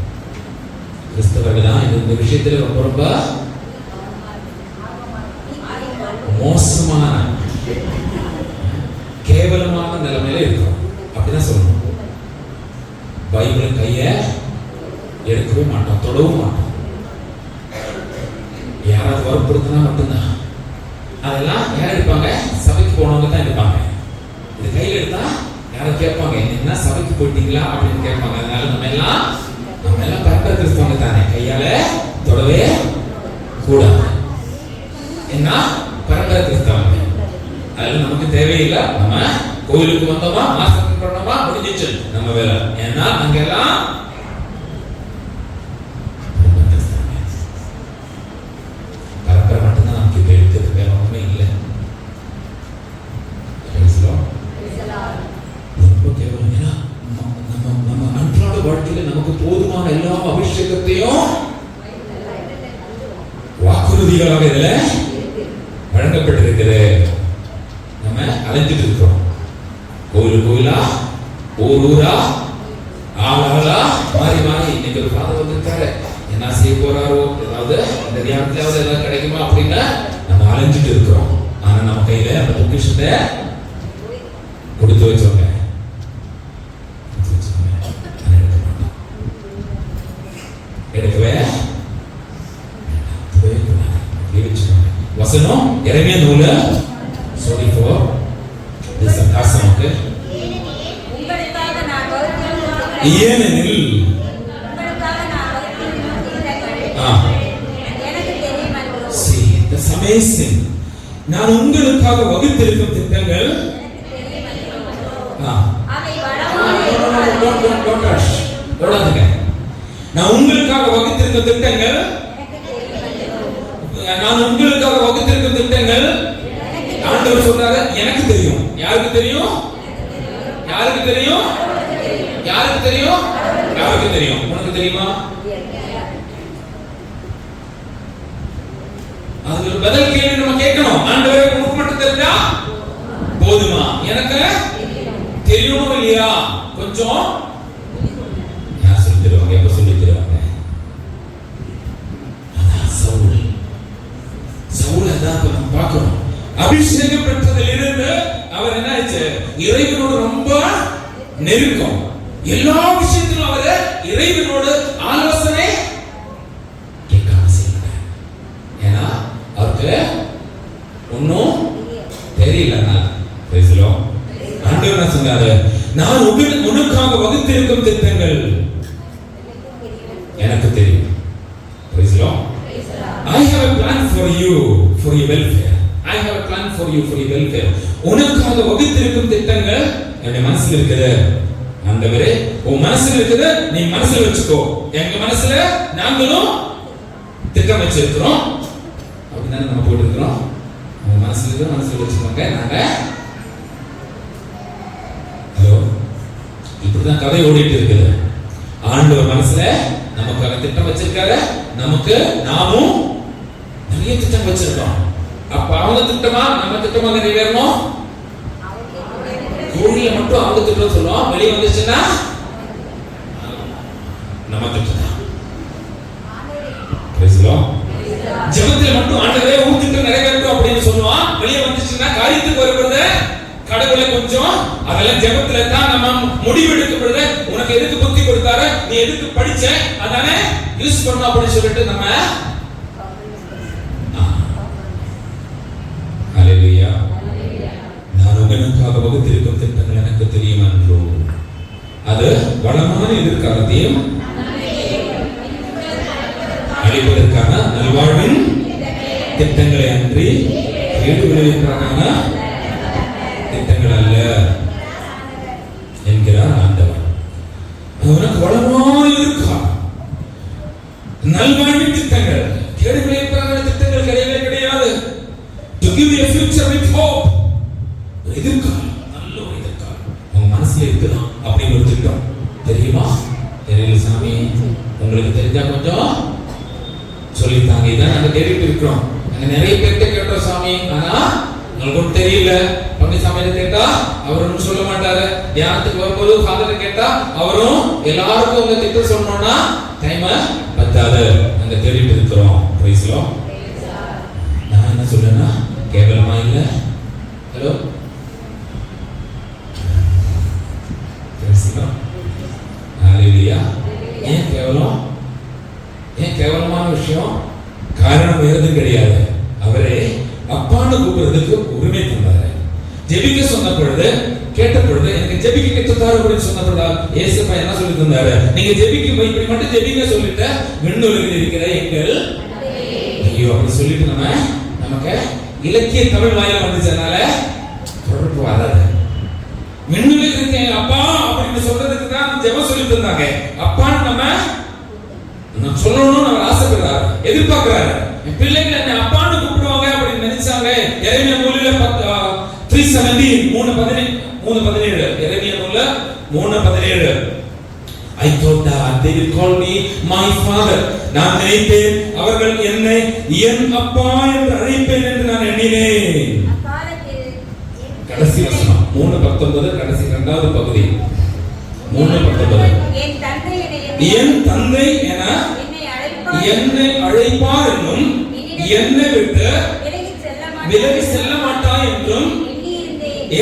கிறிஸ்தவர்கள் தான் இந்த விஷயத்துல ரொம்ப மோசமான கேவலமான நிலைமையில இருக்கிறோம். அப்படிதான் சொல்லணும். பைபிளை கைய எடுக்கவே மாட்டோம், தொடவும் மாட்டோம். யாராவது வற்புறுத்தினா மட்டும்தான். அதெல்லாம் யார் எடுப்பாங்க? சபைக்கு போனவங்க தான் எடுப்பாங்க. இது கையில் எடுத்தா யாரும் கேட்பாங்க, என்ன சபைக்கு போயிட்டீங்களா அப்படின்னு கேட்பாங்க. அதனால நம்ம எல்லாம் பரப்ப கிறிஸ்தவங்க தானே, கையால தொடவே கூடாது. என்ன பரம்பரை கிறிஸ்தவங்க, அதெல்லாம் நமக்கு தேவையில்லை. நம்ம கோயிலுக்கு வந்தோமா, மாசத்துக்கு பண்ணோமா, முடிஞ்சிச்சு நம்ம வேலை. ஏன்னா அங்கெல்லாம் நமக்கு போதுமான எல்லா அபிஷேகத்தையும் வாக்குறுதிகளாக இதுல வழங்கப்பட்டிருக்கிறது. நம்ம அலைஞ்சிட்டு இருக்கிறோம். கோயிலா, ஊரா, ஆளா மாறி இன்னைக்கு ஒரு ஃபாதர் வந்திருக்காரு, என்ன செய்ய போறாரோ, ஏதாவது இந்த தியானத்திலாவது ஏதாவது கிடைக்குமா அப்படின்னா நம்ம அலைஞ்சிட்டு இருக்கிறோம். ஆனா நம்ம கையில அந்த பொக்கிஷத்தை கொடுத்து வச்சோங்க. எடுக்கவே வசனம் எரேமியா நூல் sorry for this sarcasm. ஏனெனில் இந்த சமயம் அமேசிங். நான் உங்களுக்காக வகுத்திருக்கும் திட்டங்கள் நான் உங்களுக்காக வகுத்திருக்கும் திட்டங்கள் ஆண்டவர் சொல்றாரு எனக்கு தெரியும். யாருக்கு தெரியும்? யாருக்கு தெரியும்? யாருக்கு தெரியும்? யாருக்கு தெரியும்? உனக்கு தெரியுமா? அதுக்கு ஒரு பதில் கேள்வி நம்ம கேட்கணும். ஆண்டவரே உனக்கு மட்டும் தெரிஞ்சா போதுமா? எனக்கு தெரியணும் இல்லையா? கொஞ்சம் யார் சொல்லி தருவாங்க? எப்ப சொல்லி தருவாங்க? சவுல் அதான் நம்ம பார்க்கிறோம். அபிஷேகம் பெற்றதிலிருந்து அவர் என்ன ஆச்சு? இறைவனோடு ரொம்ப நெருக்கம். எல்லா விஷயத்திலும் அவர் இறைவனோடு ஆலோசனை கேட்காம செய்யறார். ஏன்னா அவருக்கு ஒன்னும் தெரியல. ஆண்டவர் சொன்னாரு, நான் உனக்காக வகுத்திருக்கும் திட்டங்கள் எனக்கு தெரியும். I have a plan for you for your welfare. I have a plan for you for your welfare. உனக்காக வகுத்திருக்கும் திட்டங்கள் என் மனசுல இருக்குது. ஆண்டவரே உன் மனசுல இருக்குது, நீ மனசுல வச்சுக்கோ. எங்க மனசுல நாங்களும் திட்டம் வச்சிருக்கிறோம். அப்படிதான் நம்ம போயிட்டு இருக்கிறோம். உன் மனசுல வச்சுக்கோங்க. நாங்க ஹலோ இப்படிதான் கதை ஓடிட்டு இருக்குது. ஆண்டவர் மனசுல நமக்காக திட்டம் வச்சிருக்காரு. நமக்கு நாமும் நிறைய திட்டம் வச்சிருக்கோம். அப்ப அவங்க திட்டமா நம்ம திட்டமா நிறைவேறணும். கோழியை மட்டும் அவங்க திட்டம் சொல்லுவோம், வெளியே வந்துச்சுன்னா நம்ம திட்டம் தான். ஜெபத்துல மட்டும் ஆண்டவரே உன் திட்டம் நிறைவேறட்டும் அப்படின்னு சொல்லுவான். வெளியே வந்துச்சுன்னா காரியத்துக்கு வருவது கடவுளை கொஞ்சம் அதெல்லாம் ஜெபத்துல தான் நம்ம முடிவெடுக்கப்படுது. உனக்கு எதுக்கு புத்தி கொடுத்தாரு, நீ எதுக்கு படிச்ச, அதானே யூஸ் பண்ணணும் அப்படின்னு சொல்லிட்டு நம்ம ஹalleluya. நான் உங்களுக்காக வகுத்திருக்கும் திட்டங்கள் எனக்கு தெரியும் என்றோ அது வளமான எதிர்காலத்தையும் அளிப்பதற்கான நல்வாழ்வின் திட்டங்களை அன்றி கேடு விளைவிப்பதற்கான திட்டங்கள் அல்ல என்கிறார் ஆண்டவர். உனக்கு வளமான எதிர்காலம், நல்வாழ்வின் திட்டங்கள், கேடு விளைவிப்பதற்கான திட்டங்கள் கிடையவே கிடையாது. To give you a future with hope. எதிர்காலம், நல்ல ஒரு எதிர்காலம் உங்க மனசுல இருக்குதான் அப்படின்னு ஒரு திட்டம் தெரியுமா? தெரியல சாமி, உங்களுக்கு தெரிஞ்சா கொஞ்சம் சொல்லித்தாங்க. இதான் நாங்க தேடிட்டு இருக்கிறோம். நாங்க நிறைய பேர்கிட்ட கேட்டோம் சாமி, ஆனா உங்களுக்கு தெரியல. பழனிசாமி கேட்டா அவர் ஒன்றும் சொல்ல மாட்டாரு. தியானத்துக்கு வரும்போது ஃபாதர் கேட்டா அவரும் எல்லாருக்கும் உங்க திட்டம் சொன்னோம்னா டைம் பத்தாது. நாங்க தேடிட்டு இருக்கிறோம். பிரைஸ்லோ. நான் என்ன சொல்றேன்னா கேவலமா இல்ல. ஹலோ ஹalleluya. ஏன் கேவலம்? ஏன் கேவலமான விஷயம்? காரணம் வேறது கிடையாது. அவரே அப்பான்னு கூப்பிடுறதுக்கு உரிமை தந்தாரு. ஜெபிக்க சொன்ன பொழுது கேட்ட பொழுது எனக்கு ஜெபிக்க கற்றுத்தாரு அப்படின்னு சொன்ன பொழுது ஏசப்பா என்ன சொல்லி தந்தாரு? நீங்க ஜெபிக்க இப்படி மட்டும் ஜெபிக்க சொல்லிட்டு விண்ணுலகில் இருக்கிற எங்கள் ஐயோ அப்படி சொல்லிட்டு நமக்கு இலக்கிய தமிழ் வாயில வந்துச்சனால தொடர்பு வராது. விண்ணுலகில் இருக்க எங்க அப்பா அப்படின்னு சொல்றதுக்கு தான் ஜெபம் சொல்லி தந்தாங்க. அப்பான்னு நம்ம சொல்லணும்னு அவர் ஆசைப்படுறாரு, எதிர்பார்க்கிறாரு. என் பிள்ளைகள் என்ன அப்பான்னு கூப்பிடுவாங்க அப்படின்னு நினைச்சாங்க. எரேமியா நூலில 3:17 3:17 எரேமியா நூல்ல 3:17 I thought that they will call me my father. நான் நினைத்தேன் அவர்கள் என்னை என் அப்பா என்று அழைப்பேன் என்று நான் எண்ணினேன். கடைசி வசனம் 3:19 கடைசி இரண்டாவது பகுதி 3:19 என் தந்தை என என்னை அழைப்பார் என்றும் என்னை விட்டு விலகி செல்ல மாட்டாய் என்றும்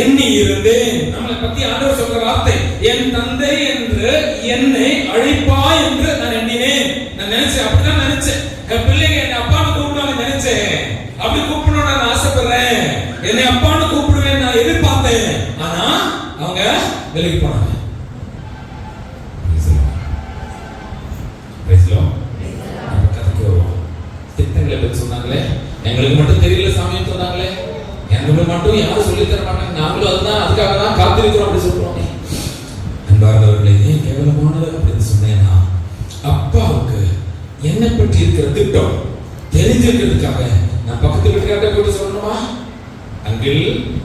எண்ணி இருந்தேன். நம்மளை பத்தி ஆண்டவர் சொல்ற வார்த்தை என் தந்தை என்று என்னை அழைப்பாய் என்று நான் எண்ணினேன். நான் நினைச்சேன், அப்படிதான் நினைச்சேன். என் பிள்ளைங்க என்னை அப்பான்னு கூப்பிடுவாங்க நினைச்சேன். அப்படி கூப்பிடணும் நான் ஆசைப்படுறேன். என்னை அப்பான்னு கூப்பிடுவேன் நான் எதிர்பார்த்தேன். ஆனா அவங்க விலகி போனாங்க. திட்டங்கள் கேரக்டர்களை பற்றி சொன்னாங்களே, எங்களுக்கு மட்டும் தெரியல சாமின்னு சொன்னாங்களே, எங்களுக்கு மட்டும் யாரும் சொல்லி தர மாட்டாங்க, நாங்களும் அதுதான் அதுக்காக தான் காத்திருக்கிறோம் அப்படி சொல்றோம். அன்பார்ந்தவர்களே, ஏன் கேவலமானது அப்படின்னு சொன்னேன்னா, அப்பாவுக்கு என்னை பற்றி இருக்கிற திட்டம் தெரிஞ்சிருக்கிறதுக்காக நான் பக்கத்து வீட்டுக்கார்ட்ட போயிட்டு சொல்லணுமா? அங்கிள்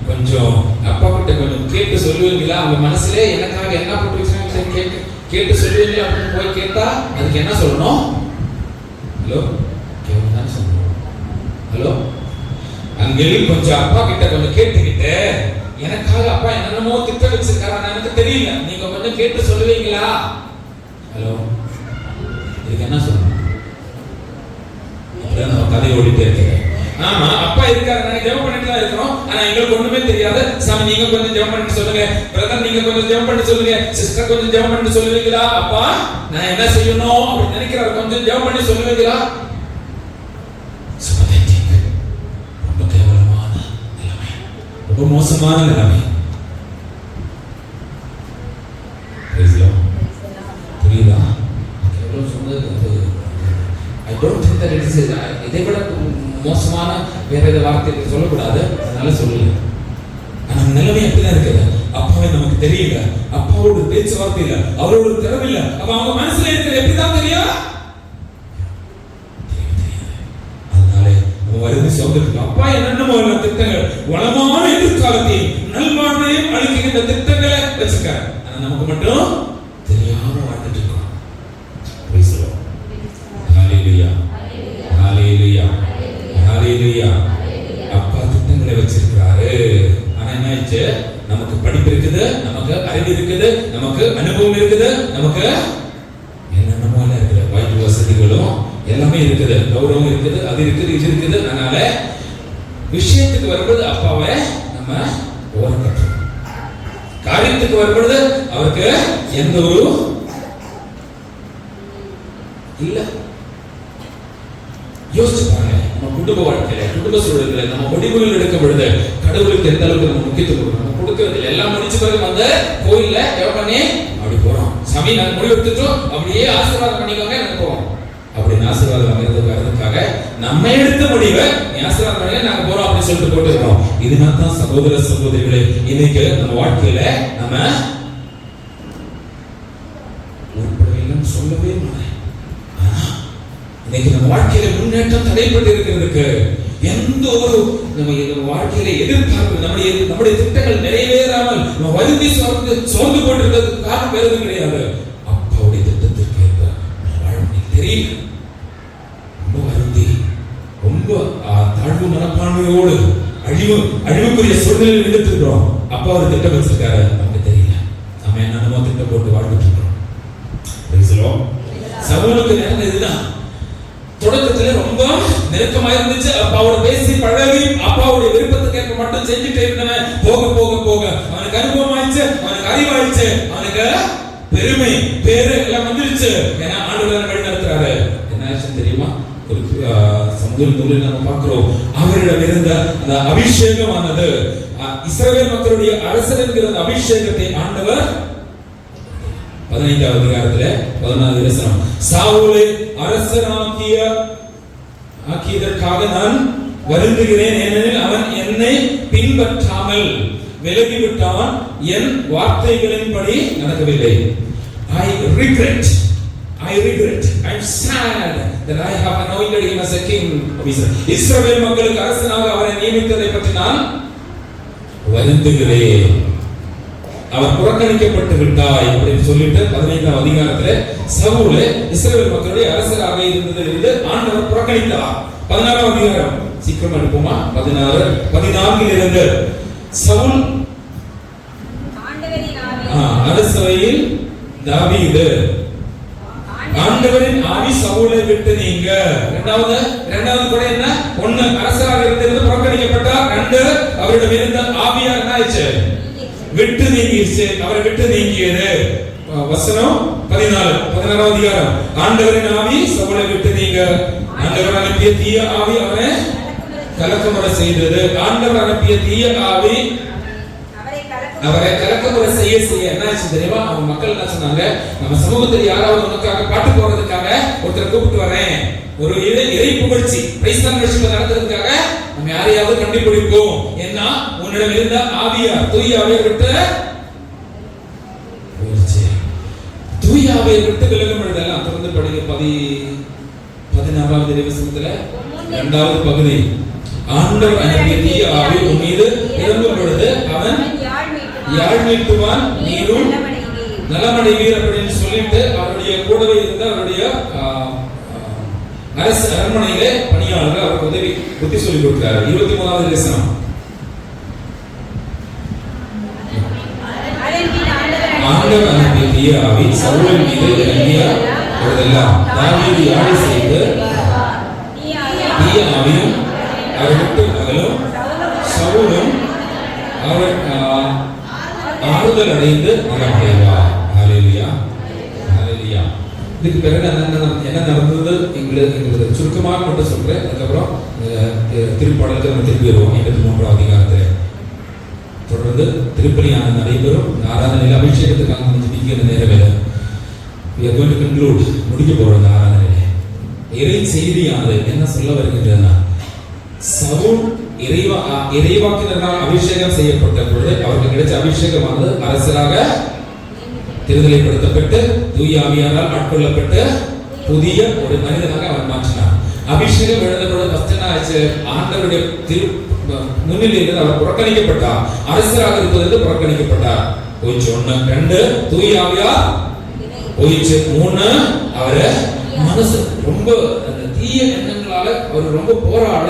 கொஞ்சம் அப்பா கிட்ட கொஞ்சம் கேட்டு சொல்லுவீங்களா, அவங்க மனசுல எனக்காக என்ன போட்டு வச்சிருக்காங்க கேட்டு சொல்லுவீங்களா அப்படின்னு போய் கேட்டா அதுக்கு என்ன சொல்லணும்? ஹலோ கேவலம் சொல்லணும். ஹலோ அங்கிள் கொஞ்சம் அப்பா கிட்ட கொஞ்சம் கேட்டுக்கிட்டு எனக்காக அப்பா என்னென்னமோ திட்டம் வச்சிருக்காரு எனக்கு தெரியல, நீங்க கொஞ்சம் கேட்டு சொல்லுவீங்களா? ஹலோ இதுக்கு என்ன சொல்லணும்? நம்ம கதை ஓடிட்டே இருக்கிறேன். ஆமா அப்பா இருக்காரு, நாங்க ஜெபம் பண்ணிட்டு தான் இருக்கிறோம், ஆனா எங்களுக்கு ஒண்ணுமே தெரியாது. சாமி நீங்க கொஞ்சம் ஜெபம் பண்ணி சொல்லுங்க, பிரதர் நீங்க கொஞ்சம் ஜெபம் பண்ணி சொல்லுங்க, சிஸ்டர் கொஞ்சம் ஜெபம் பண்ணி சொல்லுவீங்களா? அப்பா நான் என்ன செய்யணும் அப்படின்னு நினைக்கிறாரு, கொஞ்சம் ஜெபம் பண்ணி சொல்லுவீங்களா? ரொம்ப கேவலமான நிலைமை, ரொம்ப மோசமான நிலைமை. புரியுதா? கேவலம் சொன்னது I don't think that it is இதை விட மோசமான வேற ஏதாவது வார்த்தை சொல்லக்கூடாது, அதனால சொல்லல. ஆனா நிலைமை அப்படிதான் இருக்குது. அப்பாவை நமக்கு தெரியல, அப்பாவோட பேச்சுவார்த்தை இல்ல, அவரோட திறமை இல்ல, அப்ப அவங்க மனசுல இருக்கிறது எப்படிதான் தெரியும்? அதனால நம்ம வருது சொல்றதுக்கு அப்பா என்னென்னமோ திட்டங்கள், வளமான எதிர்காலத்தையும் நல்வாழ்வையும் அளிக்கின்ற திட்டங்களை வச்சிருக்காரு. ஆனா நமக்கு மட்டும் தெரியாம வாழ்ந்துட்டு இருக்கோம். அப்பா திட்டங்களை வச்சிருக்கிறாரு. ஆனா என்ன ஆயிடுச்சு? நமக்கு படிப்பு இருக்குது, நமக்கு அறிவு இருக்குது, நமக்கு அனுபவம் இருக்குது, நமக்கு என்னென்னமோ இருக்குது, வாய்ப்பு வசதிகளும் எல்லாமே இருக்குது, கௌரவம் இருக்குது, அது இருக்குது, இது இருக்குது. அதனால விஷயத்துக்கு வரும்போது அப்பாவை நம்ம ஓரக்கட்டுறோம், காரியத்துக்கு வரும்பொழுது அவருக்கு எந்த ஒரு இல்ல. யோசிச்சு பாருங்க, நம்ம குடும்ப வாழ்க்கையில, குடும்ப சூழல்ல நம்ம முடிவுகள் எடுக்கும் பொழுது கடவுளுக்கு எந்த அளவுக்கு நம்ம முக்கியத்துவம் கொடுக்கணும்? நம்ம கொடுக்கறது எல்லாம் முடிச்ச பிறகு வந்து கோயில்ல ஜெபம் பண்ணி அப்படி போறோம், சாமி நாங்க முடிவு எடுத்துட்டோம் அப்படியே ஆசீர்வாதம் பண்ணிக்கோங்க போறோம். அப்படின்னு ஆசீர்வாதம் வாங்குறதுக்காக நம்ம எடுத்த முடிவை ஆசீர்வாதம் பண்ணி நாங்க போறோம் அப்படின்னு சொல்லிட்டு போட்டுக்கிறோம். இதனால தான் சகோதர சகோதரிகளே, இன்னைக்கு நம்ம வாழ்க்கையில நம்ம உருப்படிகள் சொல்லவே மாட்டேன். இன்னைக்கு நம்ம வாழ்க்கையில முன்னேற்றம் தடைப்பட்டு இருக்கிறதுக்கு எந்த ஒரு நம்ம வாழ்க்கையில எதிர்பார்ப்பு, நம்முடைய திட்டங்கள் நிறைவேறாமல் நம்ம வருந்தி சோர்ந்து போட்டிருக்கிறதுக்கு காரணம் வேறு எதுவும் கிடையாது. அப்பாவுடைய திட்டத்திற்கு வாழ்க்கை தெரியல, ரொம்ப வருந்தி, ரொம்ப தாழ்வு மனப்பான்மையோடு அழிவுக்குரிய சூழ்நிலையில் எடுத்துக்கிறோம். அப்பா ஒரு திட்டம் வச்சிருக்காரு, நமக்கு தெரியல, நம்ம என்னென்னமோ திட்டம் போட்டு வாழ்ந்துட்டு இருக்கிறோம். சமூகத்துக்கு நேரம் இதுதான். தொடக்கத்துல ரொம்ப நெருக்கமா இருந்துச்சு, அப்பாவோட பேசி பழகி அப்பாவுடைய விருப்பத்துக்கு ஏற்ப மட்டும் செஞ்சுட்டு இருந்தவன் போக போக போக அவனுக்கு அனுபவம் ஆயிடுச்சு, அவனுக்கு அறிவாயிடுச்சு, அவனுக்கு பெருமை பேரு எல்லாம் வந்துருச்சு. ஏன்னா ஆண்டவர் வழி நடத்துறாரு. என்ன ஆச்சு தெரியுமா? ஒரு சமுதாய நூலில் நம்ம பார்க்கிறோம், அவரிடம் இருந்த அந்த அபிஷேகமானது இஸ்ரவேல் மக்களுடைய அரசர் என்கிற அபிஷேகத்தை ஆண்டவர் 15வது அதிகாரத்துல 14வது வசனம், சாவுலை அரசனாக்கியதற்காக நான் வருந்துகிறேன், ஏனெனில் அவன் என்னை பின்பற்றாமல் விலகிவிட்டான், என் வார்த்தைகளின்படி நடக்கவில்லை. I regret, I'm sad that I have anointed him as a king of Israel. இஸ்ரவேல் மக்களுக்கு அரசனாக அவரை நியமித்ததை பற்றி நான் வருந்துகிறேன். அவர் புறக்கணிக்கப்பட்டு விட்டாய் அப்படின்னு சொல்லிட்டு 15வது அதிகாரத்துல சவுல் இஸ்ரவேல் மக்களுடைய அரசராக இருந்ததிலிருந்து ஆண்டவர் புறக்கணித்தார். 16வது அதிகாரம் சீக்கிரம் எடுப்போமா? 14 இருந்து சவுல் அரசவையில் தாவீது, ஆண்டவரின் ஆவி சவுலை விட்டு நீங்க. இரண்டாவது கூட என்ன? ஒன்னு அரசராக இருந்தது புறக்கணிக்கப்பட்டார், 2 அவரிடம் இருந்த ஆவியாக என்ன ஆயிடுச்சு? விட்டு நீங்கிடுச்சு, அவரை விட்டு நீங்கியது. வசனம் 16வது அதிகாரம், ஆண்டவரின் ஆவி சவுலை விட்டு நீங்க, ஆண்டவர் அனுப்பிய தீய ஆவி அவரை கலக்கமட செய்தது. ஆண்டவர் அனுப்பிய தீய ஆவி அவரை கலக்கமுறை செய்ய என்ன ஆச்சு தெரியுமா? அவங்க மக்கள் என்ன சொன்னாங்க, நம்ம சமூகத்தில் யாராவது உனக்காக பாட்டு போறதுக்காக ஒருத்தரை கூப்பிட்டு வரேன், ஒரு இறை புகழ்ச்சி நடத்துறதுக்காக நம்ம யாரையாவது கண்டுபிடிப்போம். ஏன்னா உன்னிடம் இருந்த ஆவியார் தூய ஆவியை விட்டு தூய ஆவியை விட்டு விலகும் பொழுதெல்லாம் தொடர்ந்து படிக்க 14வது வசனத்துல 2வது பகுதி, ஆண்டவர் அனுப்பிய தீய ஆவி உன் மீது இறங்கும் பொழுது அவன் யாழ் மீட்டுவான், நீரும் நலமடைவீர் அப்படின்னு சொல்லிட்டு அவருடைய கூடவே இருந்த அவருடைய அரசு அரண்மனையிலே பணியாளர்கள் அவருக்கு உதவி புத்தி சொல்லி கொடுக்கிறார். 23வது வசனம், ஆண்டவர் அனுப்பிய தீய ஆவி சவுலின் மீது இறங்கிய பொழுதெல்லாம் தாவீது யாழை செய்து தீய ஆவியும் அவரை விட்டு அகலும், சவுலும் அவர் ஆறுதல் அடைந்து நலமடைவார். ஹல்லேலூயா, ஹல்லேலூயா. இதுக்கு பிறகு என்ன நடந்தது எங்களுக்கு சுருக்கமாக மட்டும் சொல்றேன். அதுக்கப்புறம் திருப்பாடலுக்கு நம்ம திருப்பி வருவோம். 83வது அதிகாரத்தில் தொடர்ந்து திருப்பலியான நடைபெறும். ஆராதனையில் அபிஷேகத்துக்காக ஜெபிக்கிற நேரவேளை we are going to conclude, முடிக்க போறோம். ஆராதனையிலே இறை செய்தியானது என்ன சொல்ல வருகின்றதுன்னா, சவுல் இறைவாக்கினரால் அபிஷேகம் செய்யப்பட்ட பொழுது அவருக்கு கிடைச்ச அபிஷேகமானது அரசராக திருதலைப்படுத்தப்பட்டு தூய ஆவியாரால் ஆட்கொள்ளப்பட்டு புதிய ஒரு மனிதனாக அவர் மாற்றினார். அபிஷேகம் எழுதப்படும் பஸ்டனாச்சு ஆண்டவருடைய முன்னிலையில் அவர் புறக்கணிக்கப்பட்டார். அரசராக இருப்பதற்கு புறக்கணிக்கப்பட்டார். போயிடுச்சு 1, 2 தூய ஆவியார் போயிடுச்சு. 3 அவரு மனசு ரொம்ப தீய எண்ணங்களால அவர் ரொம்ப போராட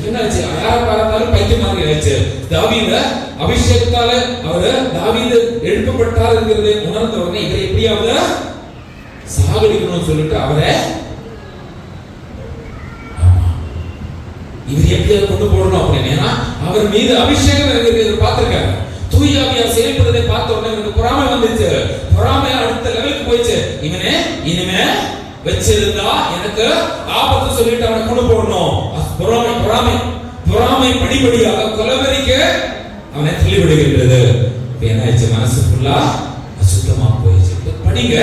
என்னாச்சு, யார பார்த்தாலும் பைத்தியம் மாதிரி ஆயிடுச்சு. தாவீத அபிஷேகத்தால அவரு தாவீது எழுப்பப்பட்டார் என்கிறதை உணர்ந்த உடனே இவரை எப்படியாவது சாகடிக்கணும்னு சொல்லிட்டு அவரை இவர் எப்படியாவது கொண்டு போடணும் அப்படின்னு. ஏன்னா அவர் மீது அபிஷேகம் இருக்கிறது பார்த்திருக்காரு. தூய ஆவியார் செயல்படுவதை பார்த்த உடனே இவருக்கு பொறாமை வந்துச்சு. பொறாமை அடுத்த லெவலுக்கு போயிடுச்சு. இனிமே வச்சிருந்தா எனக்கு ஆபத்து சொல்லிட்டு அவனை கொண்டு போடணும். பொறாமை படிப்படியாக கொலவெறிக்கு அவனை தள்ளிவிடுகின்றது. என்ன ஆயிடுச்சு, மனசு ஃபுல்லா அசுத்தமா போயிடுச்சு. படிங்க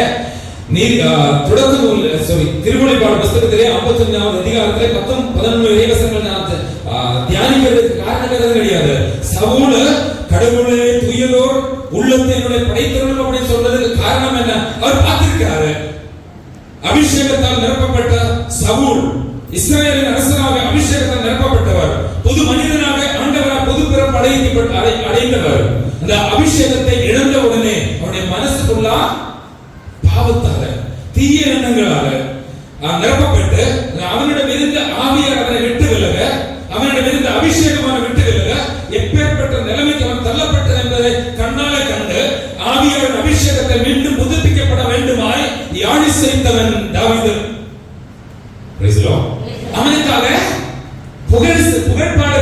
திருமொழிபாடு புத்தகத்திலே 55வது அதிகாரத்திலே 11 இறைவசனங்கள் தியானிக்கிறதுக்கு காரணம் கிடையாது. சவுல் கடவுளே தூயதோர் உள்ளத்தை என்னுடைய படைத்தருளும் அப்படின்னு சொல்றதுக்கு காரணம் என்ன? அவர் பார்த்திருக்கிறாரு. அபிஷேகத்தால் நிரப்பப்பட்ட சவுல் இஸ்ரவேலின் அரசராக அபிஷேகத்தால் நிரப்பப்பட்டவர், பொது மனிதனாக ஆண்டவரால் பொது பிறப்பு அடைந்தவர். அந்த அபிஷேகத்தை இழந்த உடனே அவருடைய மனசுக்குள்ளா பாவத்தால தீய எண்ணங்களால நிரப்பப்பட்டு அவனிடம் இருந்த ஆவியார் அவனை விட்டு விலக, அவனிடம் இருந்த அபிஷேகமான விட்டு விலக, எப்பேற்பட்ட நிலைமைக்கு அவன் தள்ளப்பட்டது என்பதை கண்ணால கண்டு ஆவியாரின் அபிஷேகத்தை மீண்டும் புதுப்பிக்கப்பட வேண்டுமாய் யாழி செய்தவன் தாவீது. அவனுக்காக புகழ்பாடு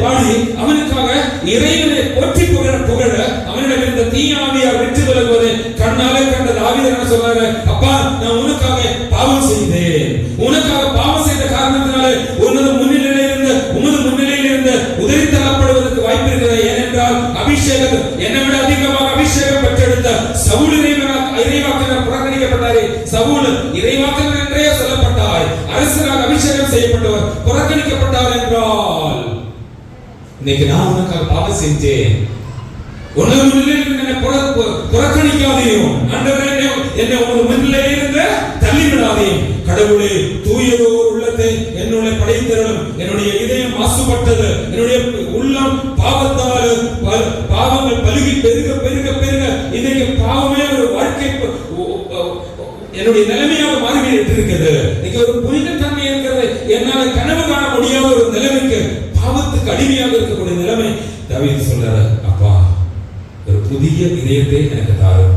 பாடி அவனுக்காக இறைவனை போற்றி புகழ அவனிடம் இருந்த தீய ஆவியார் விட்டு விலகுவதை கண்ணாலே கண்ட தாவீது என்ன சொல்றாரு, அப்பா நான் உனக்காக பாவம் செய்தேன், உனக்காக பாவம் செய்த காரணத்தினாலே உமது முன்னிலையில் இருந்து உதறி தள்ளப்படுவதற்கு வாய்ப்பு இருக்கிறது. ஏனென்றால் அபிஷேகம் என்னை விட அதிகமாக அபிஷேகம் பெற்றெடுத்த சவுல் இறைவாக்கினர் புறக்கணிக்கப்பட்டாரே. சவுல் இறைவாக்கினர் என்றே சொல்லப்பட்டார், அரசராக அபிஷேகம் செய்யப்பட்டவர் புறக்கணிக்கப்பட்டார் என்றால் இன்னைக்கு நான் உனக்காக பாவம் செஞ்சேன், உனது முன்னிலையில் என்னை புறக்கணிக்காதையும், ஆண்டவரே என்னை உனது முன்னிலையில் இருந்து தள்ளிவிடாதையும். கடவுளே தூயதோர் உள்ளத்தை என்னுடைய படைத்தருளும். என்னுடைய இதயம் மாசுபட்டது, என்னுடைய உள்ளம் பாவங்கள் பலுகி பெருக இன்னைக்கு பாவமே ஒரு வாழ்க்கை என்னுடைய நிலைமையாக மாறிவிட்டு இருக்கிறது. இன்னைக்கு ஒரு புனிதத்தன்மை இருக்கிறது என்னால கனவு காண முடியாத ஒரு நிலைமைக்கு, பாவத்துக்கு அடிமையாக இருக்கக்கூடிய நிலைமை. தாவீது சொல்றாரு, அப்பா ஒரு புதிய இதயத்தை எனக்கு தாரும்,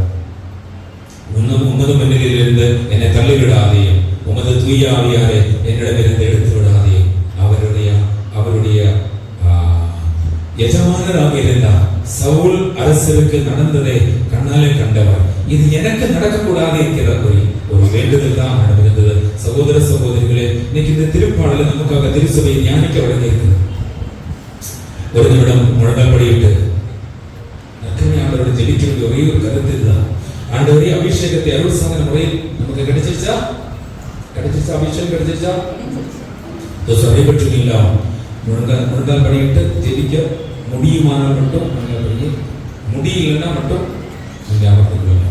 உமது முன்னிலையிலிருந்து என்னை தள்ளிவிடாதையும், உமது தூய ஆவியாரை என்னிடமிருந்து எடுத்து விடாதையும். அவருடைய எஜமானராக இருந்தார். சவுல் அரசருக்கு நடந்ததை கண்ணாலே கண்டவர். இது எனக்கு நடக்கக்கூடாது என்கிற ஒரு வேண்டுதல் தான் நடந்தது. சகோதர சகோதரிகளே, இன்னைக்கு இந்த திருப்பாடல நமக்காக திருச்சபை தியானிக்க வழங்கி இருக்கிறது. ஒரு நிமிடம் முழங்கல் படியிட்டு டக்குனு ஆண்டவரோட ஜெபிக்க வேண்டிய ஒரே ஒரு கருத்து இதுதான். ஆண்டவரே அபிஷேகத்தை அருள் சாதன முறையில் நமக்கு கிடைச்சிருச்சா? அபிஷேகம் கிடைச்சிருச்சா? பெற்றுக்கீங்களா? முழங்கால் படிக்கிட்டு ஜெபிக்க முடியுமானால் மட்டும் முழங்கால் படிக்க, முடியலன்னா மட்டும் நீங்க அமர்ந்துக்கொள்ளுங்க.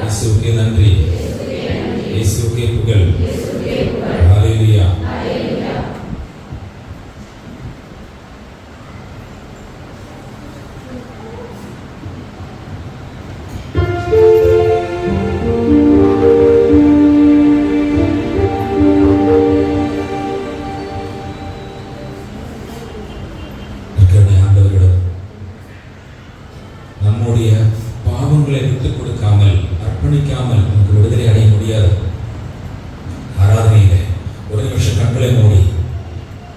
இயேசுவுக்கே நன்றி, இயேசுவுக்கே புகழ். ஹல்லேலூயா. நம்முடைய பாவங்களை விட்டுக் கொடுக்காமல் அர்ப்பணிக்காமல் நமக்கு விடுதலை அடைய முடியாது. ஆராதனையில ஒரு நிமிஷம் கண்களை மூடி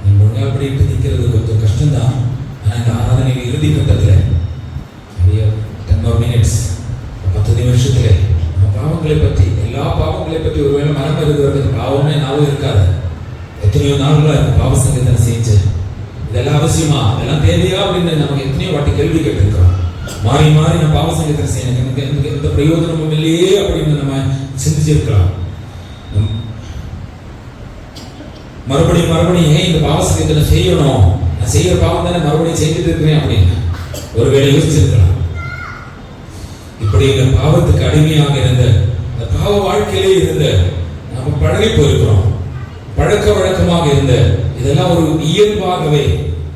நீங்க முன்னாள் படிட்டு நிற்கிறது கொஞ்சம் கஷ்டம்தான். ஆனா இந்த ஆராதனையில் இறுதி கட்டத்துல 10 minutes 10 நிமிஷத்துல நம்ம பாவங்களை பற்றி, எல்லா பாவங்களை பற்றி ஒருவேளை மனம் இருக்கிறது, பாவமே நாளும் இருக்காது. எத்தனையோ நாள்களா பாவ சங்கீதனை செஞ்சு இதெல்லாம் அவசியமா, இதெல்லாம் தேவையா அப்படின்னு நமக்கு எத்தனையோ வாட்டி கேள்வி கேட்டிருக்கிறோம். மாறி மாறி நம்ம பாவ சங்கீதனை செய்யணும், எனக்கு எந்த பிரயோஜனமும் இல்லையே அப்படின்னு நம்ம சிந்திச்சிருக்கலாம். மறுபடியும் ஏன் இந்த பாவ சங்கீதனை செய்யணும், நான் செய்யற பாவம் தானே மறுபடியும் செஞ்சுட்டு இருக்கிறேன் அப்படின்னு ஒருவேளை யோசிச்சிருக்கலாம். இப்படி இந்த பாவத்துக்கு அடிமையாக இருந்த, இந்த பாவ வாழ்க்கையிலே இருந்த நம்ம பழகி போயிருக்கிறோம். பழக்க வழக்கமாக இருந்த இதெல்லாம் ஒரு இயல்பாகவே,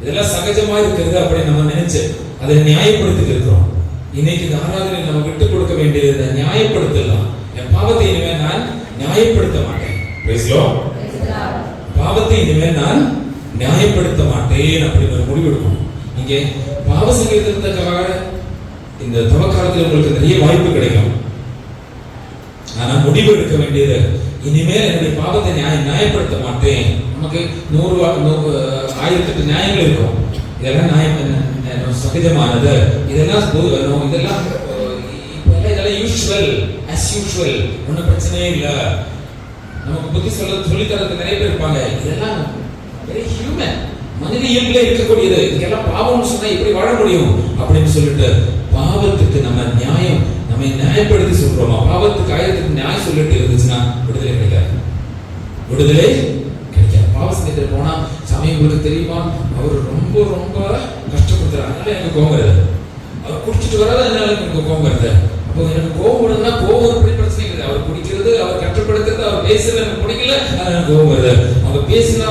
இதெல்லாம் சகஜமா இருக்கிறது அப்படின்னு நம்ம நினைச்சு அதை நியாயப்படுத்தி இருக்கிறோம். இன்னைக்கு இந்த ஆராதனை நம்ம விட்டுக் கொடுக்க வேண்டியது நியாயப்படுத்தலாம். என் பாவத்தை இனிமேல் நான் நியாயப்படுத்த மாட்டேன். Praise Lord. பாவத்தை இனிமேல் நான் நியாயப்படுத்த மாட்டேன் அப்படின்னு ஒரு முடிவு எடுக்கணும். இங்கே பாவ சங்கீதத்துக்காக இந்த தவக்காலத்தில் உங்களுக்கு நிறைய வாய்ப்பு கிடைக்கும். ஆனா முடிவு எடுக்க வேண்டியது, இனிமேல் என்னுடைய பாவத்தை நியாயப்படுத்த மாட்டேன். நமக்கு 100,008 நியாயங்கள் இருக்கும். இதெல்லாம் நியாயம் சகஜமானது, இதெல்லாம் யூசுவல், அஸ் யூசுவல், ஒன்றும் பிரச்சனையே இல்லை. நமக்கு புத்தி சொல்லித்தரதுக்கு நிறைய பேர் இருப்பாங்க. இதெல்லாம் வெரி ஹியூமன், மனித இயல்புல இருக்கக்கூடியது. இதெல்லாம் பாவம்னு சொன்னா எப்படி வாழ முடியும் அப்படின்னு சொல்லிட்டு பாவத்துக்கு நம்ம நியாயப்படுத்தி சொல்றோமா? பாவத்துக்கு ஆயிரத்துக்கு நியாயம் சொல்லிட்டு இருந்துச்சுன்னா விடுதலை கிடைக்காது. பாவ சங்கீதத்தில் போனா சாமி உங்களுக்கு தெரியுமா, அவர் ரொம்ப ரொம்ப கஷ்டப்படுத்துறாரு, அதனால எனக்கு கோபம் வருது. அவர் குடிச்சிட்டு வராது, அதனால எனக்கு கோபம் வருது. அப்போ எனக்கு கோபம் வருதுன்னா கோபம் ஒரு பிரச்சனை கிடையாது. அவர் குடிக்கிறது, அவர் கஷ்டப்படுத்துறது, அவர் பேசுறது எனக்கு பிடிக்கல, அதனால எனக்கு கோபம் வருது. அவங்க பேசினா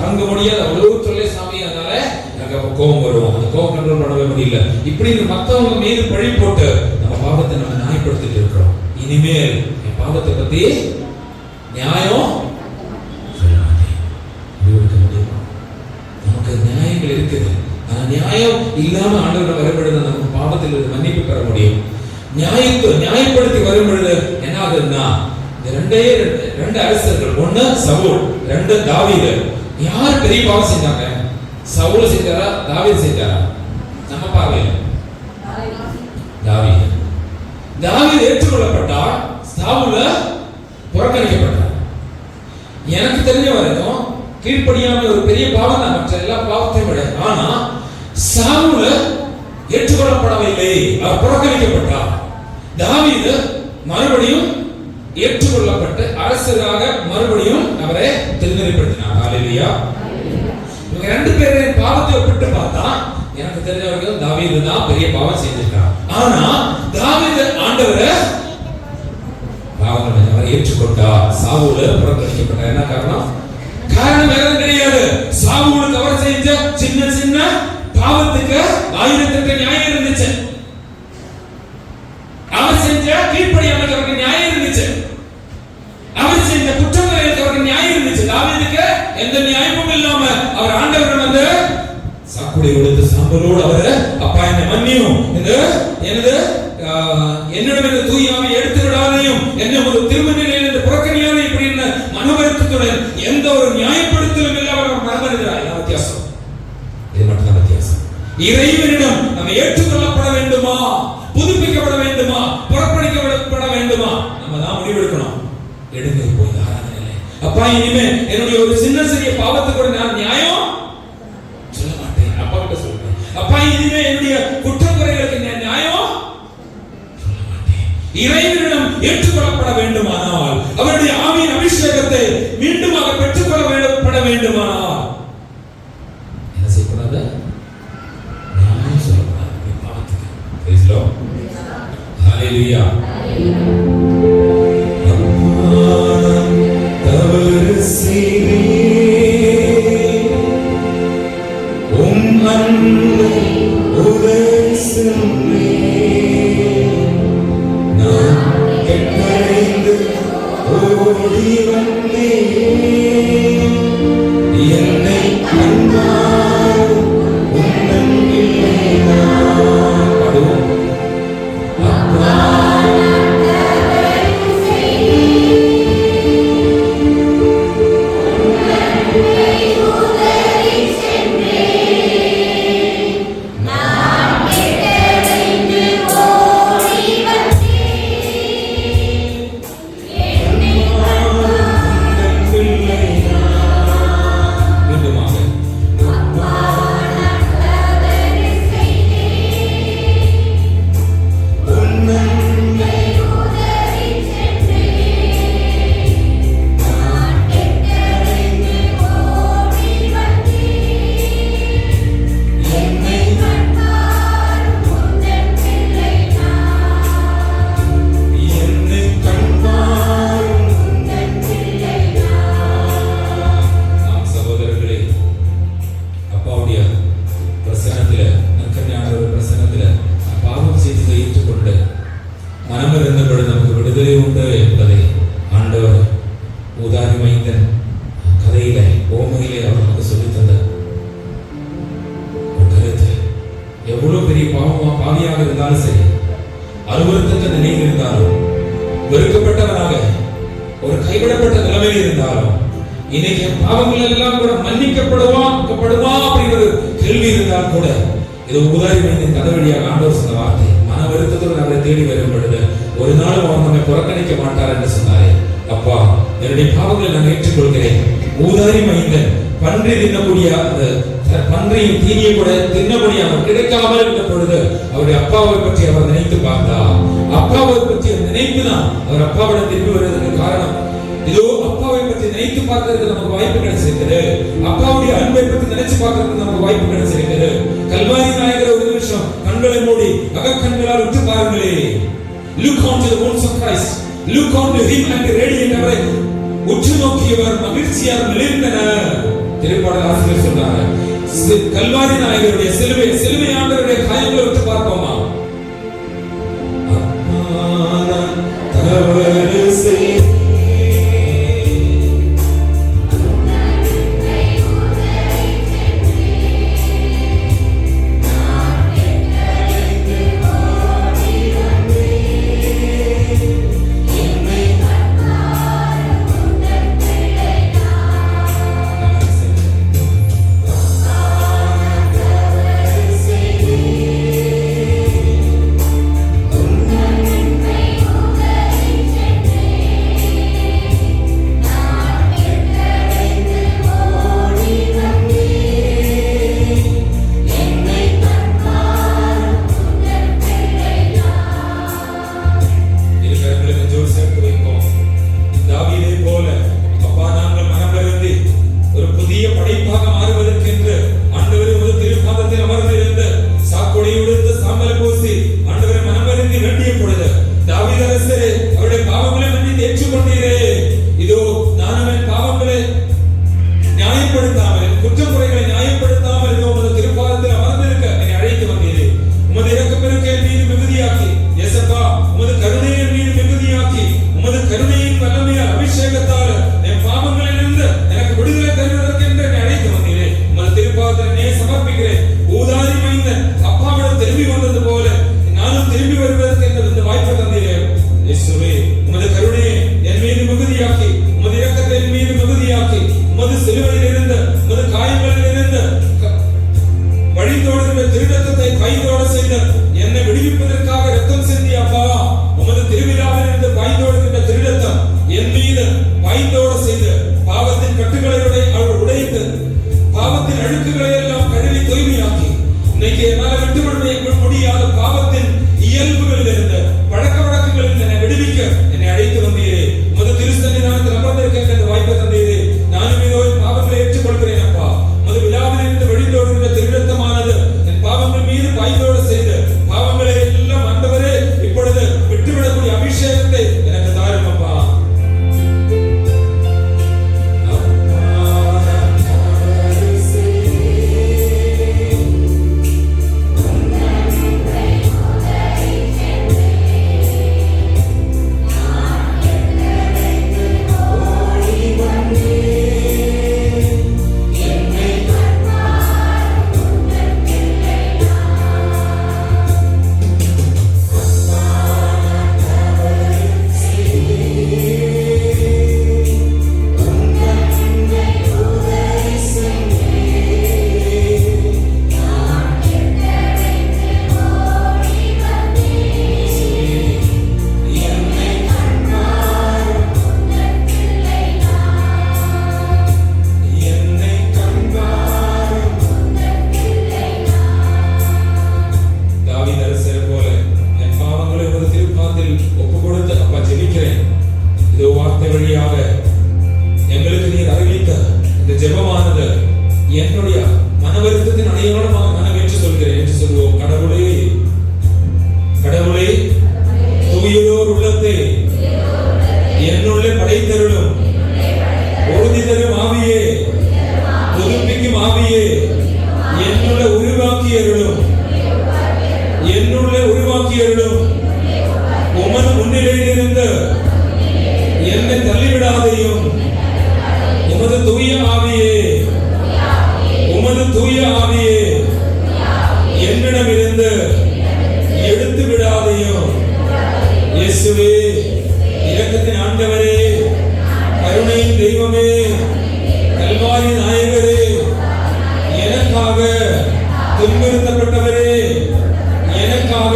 தாங்க முடியாது, அவ்வளவு சொல்ல சாமி, அதனால எனக்கு அப்போ கோபம் வரும். அந்த கோபம் கண்ட்ரோல் பண்ணவே முடியல. இப்படி மற்றவங்க மீது பழி போட்டு நம்ம பாவத்தை நம்ம நியாயப்படுத்திட்டு இருக்கிறோம். இனிமேல் என் பாவத்தை பத்தி நியாயம் நியாயங்கள் இருக்குது. ஆனா நியாயம் இல்லாம ஆண்டவர் வரும்பொழுது நம்ம பாவத்தில் இருந்து மன்னிப்பு பெற முடியும். நியாயப்படுத்தி வரும்பொழுது என்ன ஆகுதுன்னா, இந்த ரெண்டு அரசர்கள், ஒண்ணு சவுல், ரெண்டு தாவீது. யார் பெரிய பாவம் செஞ்சாங்க? சவுல் செஞ்சாரா, தாவீது செஞ்சாரா? நம்ம பார்வையில் தாவீது ஏற்றுக்கொள்ளப்பட்டார், சவுல் புறக்கணிக்கப்பட்டார். எனக்கு தெரிஞ்ச வரைக்கும் கீழ்ப்படியாம ஒரு பெரிய பாவம் தான் மற்ற எல்லா பாவத்தையும் விட. ஆனா சவுல் ஏற்றுக்கொள்ளப்படவில்லை, அவர் புறக்கணிக்கப்பட்டார். தாவீது மறுபடியும் ஏற்றுக்கொள்ளப்பட்டு அரசராக மறுபடியும் அவரை திருநிலைப்படுத்தினார். ஹல்லேலூயா. இவங்க ரெண்டு பேரின் பாவத்தை ஒப்பிட்டு பார்த்தா எனக்கு தெரிஞ்சவர்கள் தாவீது தான் பெரிய பாவம் செஞ்சிருக்கார். ஆனா தாவீது ஆண்டவரை பாவங்களை அவர் ஏற்றுக்கொண்டார், சவுல் புறக்கணிக்கப்பட்டார். என்ன காரணம்? காரணம் வேற கிடையாது. சாவுலுக்கு அவர் செஞ்ச சின்ன சின்ன பாவத்துக்கு 1008 நியாயம் இருந்துச்சு. அவர் செஞ்ச கீழ்ப்படியாமல் அவருக்கு நியாயம் இருந்துச்சு. அவர் செஞ்ச குற்றங்களுக்கு அவருக்கு நியாயம் இருந்துச்சு. தாவீதுக்கு எந்த நியாயமும் இல்லாம அவர் ஆண்டவரிடம் வந்து சாக்குடை கொடுத்து சாம்பலோடு அவர், அப்பா என்னை மன்னியும், என்னிடம் தூயாமை எடுத்து விடாதையும், என்னை ஒரு திரும்ப நிலையில் இருந்து புறக்கணியாத இப்படின்னு மனவருத்தத்துடன் எந்த ஒரு நியாயப்படுத்தலும் இல்லை. அவர் மறந்துடுகிறார். வித்தியாசம் இது மட்டும்தான் வித்தியாசம். இறைவனிடம் நம்ம ஏற்றுக்கொள்ளப்பட வேண்டுமா, புதுப்பிக்கப்பட வேண்டுமா, புறக்கணிக்கப்பட வேண்டுமா? நம்ம தான் முடிவெடுக்கணும். எடுங்க போய் ஆராதனையில, அப்பா இனிமே என்னுடைய ஒரு சின்ன சிறிய பாவத்துக்கு கூட நான் நியாயம் சொல்ல மாட்டேன். அப்பா கிட்ட சொல்றேன், அப்பா இனிமே என்னுடைய குற்றக்குறைகளுக்கு நான் நியாயம் சொல்ல மாட்டேன். இறைவனிடம் ஏற்றுக்கொள்ளப்பட வேண்டுமானால், அவருடைய ஆவியின் அபிஷேகத்தை மீண்டுமாக பெற்றுக்கொள்ளப்பட வேண்டுமானால் என்ன செய்யக்கூடாது? நியாயம் சொல்லக்கூடாது பாவத்துக்கு. Praise the Lord. Hallelujah. பாவியாக இருந்தாலும் சரி, அருவருத்தக்க நிலையில் இருந்தாலும், வெறுக்கப்பட்டவனாக ஒரு கைவிடப்பட்ட நிலைமையில் இருந்தாலும், இன்னைக்கு பாவங்கள் எல்லாம் கூட மன்னிக்கப்படுமா அப்படிங்கிற கேள்வி இருந்தால் கூட, இது உதாரணத்தின் கதை வழியாக ஆண்டவர் சொன்ன வார்த்தை, மன வருத்தத்தோடு அவரை தேடி வரும் பொழுது ஒரு நாள் அவர் நம்மை புறக்கணிக்க மாட்டார் என்று சொன்னாரே. அப்பா, என்னுடைய பாவங்களை நான் ஏற்றுக்கொள்கிறேன். ஊதாரி மைந்தன் பன்றி தின்னக்கூடிய அந்த பன்றியின் தீனியை கூட தின்னபடி அவர் கிடைக்காமல் இருந்த பொழுது அவருடைய அப்பாவை பற்றி அவர் நினைத்து பார்த்தார். அப்பாவை பற்றிய நினைப்பு தான் அவர் அப்பாவிடம் திரும்பி வருவதற்கு காரணம். இதோ அப்பாவை பற்றி நினைத்து பார்க்கறதுக்கு நமக்கு வாய்ப்பு கிடைச்சிருக்கிறது. அப்பாவுடைய அன்பை பற்றி நினைச்சு பார்க்கறதுக்கு நமக்கு வாய்ப்பு கிடைச்சிருக்கிறது. கல்வாரி நாயகர் ஒரு நிமிஷம் கண்களை மூடி அகக்கண்களால் உற்று பாருங்களே. Look onto the wounds of Christ. Look onto him and radiate அவரை உற்று நோக்கியவர் மகிழ்ச்சியார் மிளிர்ந்தனர். திருப்பாடல் ஆசிரியர் சொன்னாங்க, கல்வாரி நாயகருடைய சிலுவை ஆண்டவருடைய காயங்களை விட்டு பார்ப்போமா? திருடத்தை கைதோட செய்த என்னை விடுவிப்பதற்காக ரத்தம் சிந்தி அப்பா, உமது என்னால் விட்டு முடியாத பாவத்தின் இயல்புகளில் இருந்த பழக்க வழக்கங்களில் என்னை விடுவிக்க என்னை அழைத்து வந்தீரே. உமது திருச்சன்னிதானத்தில் அமர்ந்திருக்க அந்த வாய்ப்பை தந்தீரே. நானும் இதோ என் பாவங்களை ஏற்றுக்கொள்கிறேன் அப்பா. உமது விழாவில் இருந்து வழிந்தோடுகின்ற திருரத்தமானது என் பாவங்கள் மீது பாய்ந்தோட செய்து பாவங்களை எல்லாம் ஆண்டவரே இப்பொழுது விட்டுவிடக்கூடிய அபிஷேகத்தை எனக்கு தாரும் அப்பா. எங்களுக்கு நீர் அறிவித்த இந்த ஜெபமானது என்னுடைய மனவருத்தத்தின் அடையாளமாக நான் ஏற்று சொல்கிறேன் என்று சொல்வோம். கடவுளே, கடவுளே, தூயோர் உள்ளத்தை என்னுள்ளே படைத்தருளும். உறுதி தரும் ஆவியே, புதுப்பிக்கும் ஆவியே, என்னுள்ளே உருவாக்கி அருளும். என்னுள்ளே உருவாக்கி அருளும். உமது முன்னிலையிலிருந்து என்னை தள்ளிவிடாதையும். உமது தூய ஆவியே, உமது தூய ஆவியே என்னிடமிருந்து எடுத்து விடாதையும். இயேசுவே, இரக்கத்தின் ஆண்டவரே, கருணையின் தெய்வமே, கல்வாரி நாயகரே, எனக்காக துன்புறுத்தப்பட்டவரே, எனக்காக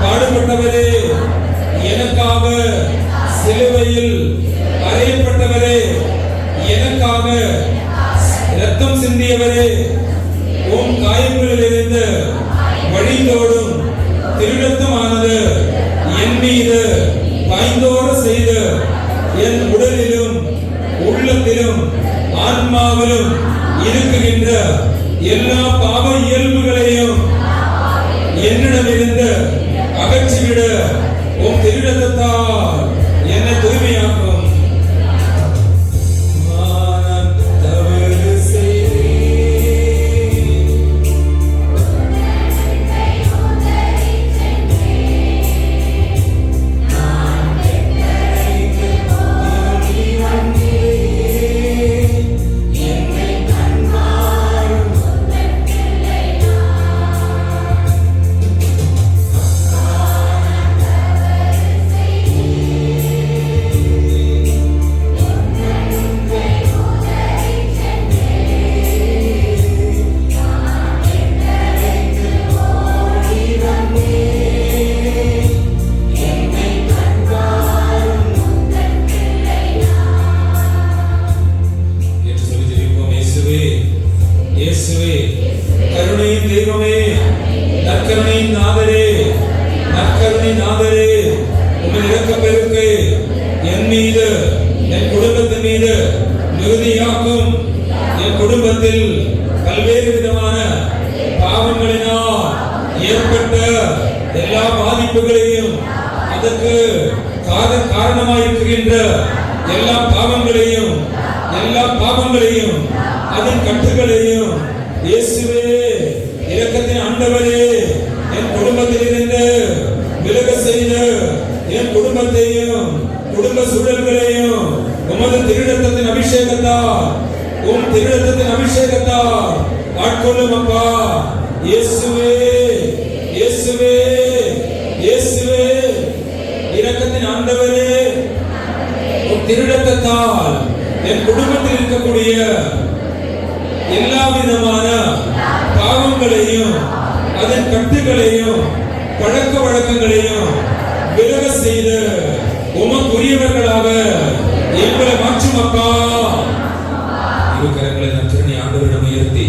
பாடுபட்டவரே, எனக்காக சிலுவையில் அறையப்பட்டவரே, எனக்காக இரத்தம் சிந்தியவரே, உம் காயங்களிலிருந்து வழிந்தோடும் திருரத்தமானது என் மீது பாய்ந்தோட செய்து என் உடலிலும் உள்ளத்திலும் ஆன்மாவிலும் இருக்குகின்ற எல்லா பாவ இயல்புகளையும் என்னிடமிருந்து அகற்றிவிட உம் திருரத்தத்தால் என்னை தூய்மையாக்கும். இயேசுவே, கருணையின் தெய்வமே, நற்கருணையின் நாதரே, நற்கருணையின் நாதரே, உமது இரக்கப் பெருக்கு என் மீது, என் குடும்பத்தின் மீது மிகுதியாக்கும். என் குடும்பத்தில் பல்வேறு விதமான பாவங்களினால் ஏற்பட்ட எல்லா பாதிப்புகளையும், அதற்கு காரணமாயிருக்கின்ற எல்லா பாவங்களையும் அதன் கட்டுகளையும் இயேசுவே, இரக்கத்தின் ஆண்டவரே, என் குடும்பத்திலிருந்து விலக செய்து என் குடும்பத்தையும் குடும்ப சூழல்களையும் உமது திருரத்தத்தின் அபிஷேகத்தால் ஆட்கொள்ளும் அப்பா. இயேசுவே, இயேசுவே, இயேசுவே, இரக்கத்தின் ஆண்டவரே, உம் திருரத்தத்தால் என் குடும்பத்தில் இருக்கக்கூடிய எல்லா விதமான பாவங்களையும் அதன் கட்டுகளையும் பழக்க வழக்கங்களையும் விலக செய்து உமக்குரியவர்களாக எங்களை மாற்றும் அப்பா. இரு கரங்களை நற்கருணை ஆண்டவரிடம் உயர்த்தி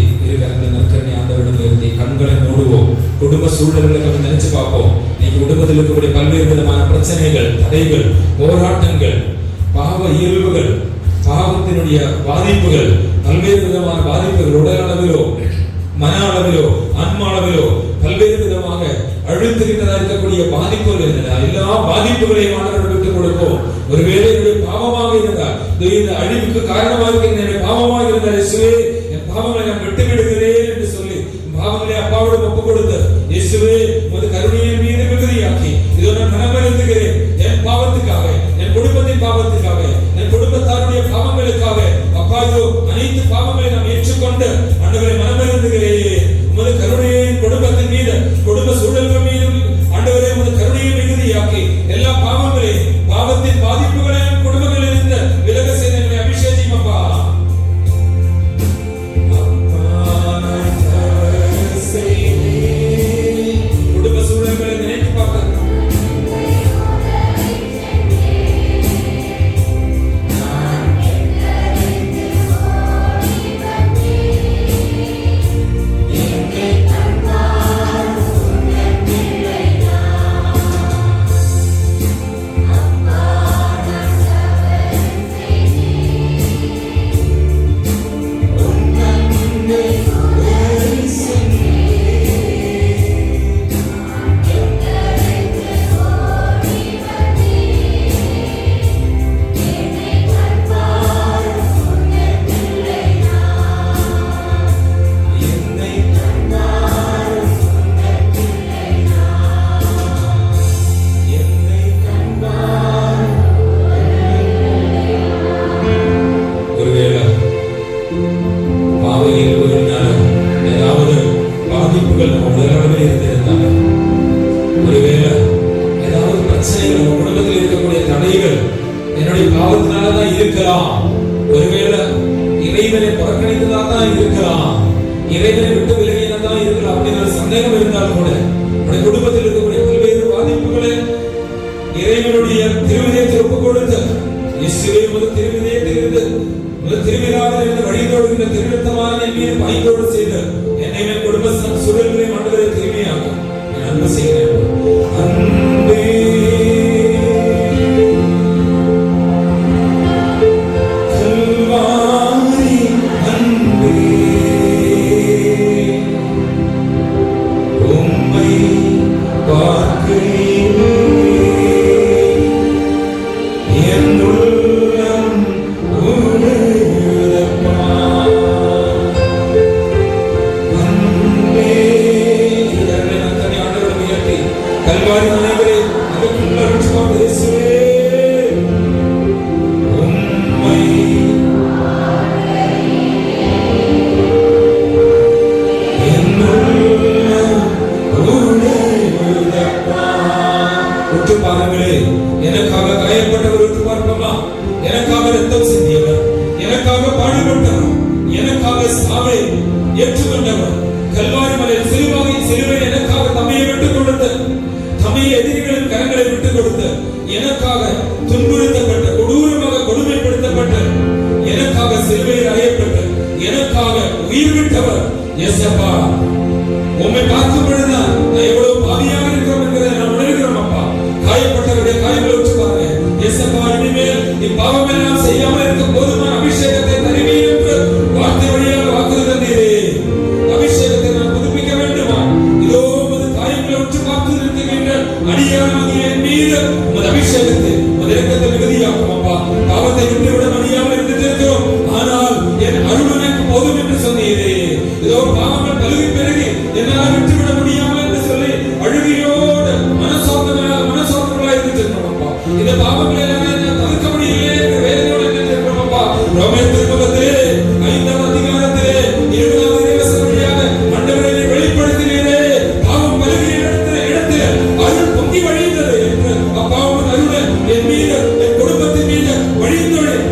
கண்களை மூடுவோம். குடும்ப சூழல்களை கொஞ்சம் நினைச்சு பார்ப்போம். நீங்க குடும்பத்தில் இருக்கக்கூடிய பல்வேறு விதமான பிரச்சனைகள், தடைகள், போராட்டங்கள், பாவ இயல்புகள், பாவத்தினுடைய பாதிப்புகள், பல்வேறு விதமான பாதிப்புகள், உடல் அளவிலோ மன அளவிலோ ஆன்ம அளவிலோ பல்வேறு விதமாக அழுத்துகின்றதா இருக்கக்கூடிய பாதிப்புகள் என்ன, எல்லா பாதிப்புகளையும் ஆண்டவருக்கு விட்டுக் கொடுப்போம். ஒருவேளை என்னுடைய பாவமாக இருந்தால், இந்த அழிவுக்கு காரணமாக இருக்கிற பாவமாக இருந்தால், இயேசுவே என் பாவங்களை நான் விட்டு விடுகிறேன் என்று சொல்லி பாவங்களை அப்பாவிடம் ஒப்புக் கொடுத்து, இயேசுவே உமது கருணையின் மீது மிகுதியாக்கி இதோ நான் மனமருந்துகிறேன், என் பாவத்துக்காக, என் குடும்பத்தின் பாவத்துக்காக, என் குடும்பத்தாருடைய பாவங்களுக்காக அப்பா, இதோ அனைத்து பாவங்களை நாம் ஏற்றுக்கொண்டு ஆண்டவரை மனமருந்துகிறேன். உமது கருணையின் குடும்பத்தின் மீது, குடும்ப சூழல்கள் மீது ஆண்டவரே உமது கருணையை மிகுதியாக்கி எல்லா பாவங்களையும், பாவத்தின் பாதிப்புகளையும் குடும்பங்களில் இருந்து விலக செய்து எங்களை அபிஷேகம் அப்பா. குடும்ப சூழல்களை நினைத்து பார்க்க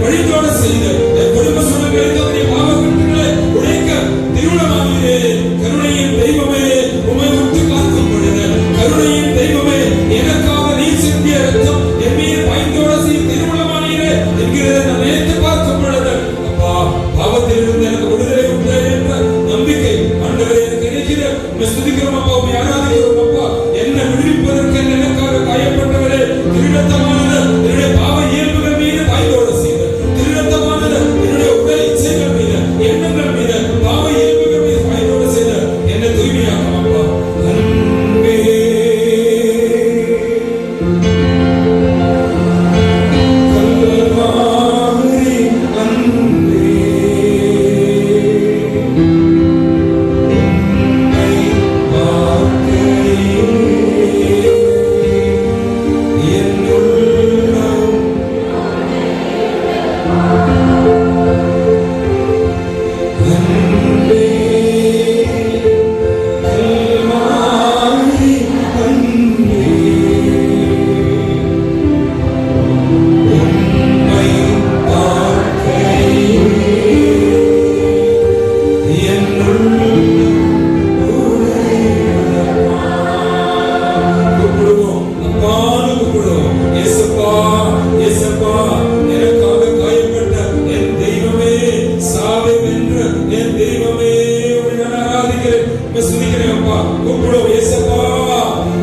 வழிந்தோடு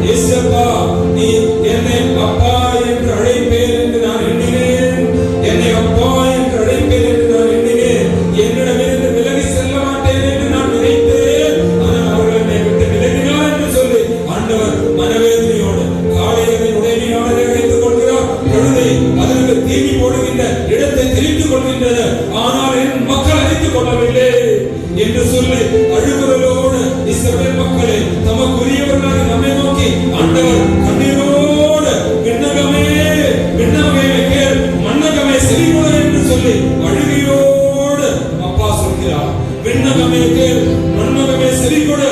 இயேசுப்பா, நீ என்னை அப்பா என்று அழைப்பேன் என்று நான் எண்ணினேன். என்னை அப்பா என்று அழைப்பேன் என்று நான் எண்ணினேன். என்னிடமிருந்து விலகி செல்ல மாட்டேன் என்று நான் நினைத்தேன். ஆனால் அவர்கள் என்னை விட்டு விலகினார் என்று சொல்லி ஆண்டவர் மனவேதனையோடு காளையரின் உடைமையாளரை வைத்துக் கொள்கிறார். கழுதை அதற்கு தீனி போடுகின்ற இடத்தை தெரிந்து கொள்கின்றது. ஆனால் என் மக்கள் அறிந்து கொள்ளவில்லை என்று சொல்லி அழுகுறலோடு இஸ்ரவேல் மக்களே தமக்குரியவர்களாக நம்மை நோக்கி ஆண்டவர் கண்ணீரோடு விண்ணகமே கேள், மண்ணகமே செவிகொடு என்று சொல்லி அழுகையோடு அப்பா சொல்கிறார். விண்ணகமே கேள், மண்ணகமே செவிகொடு.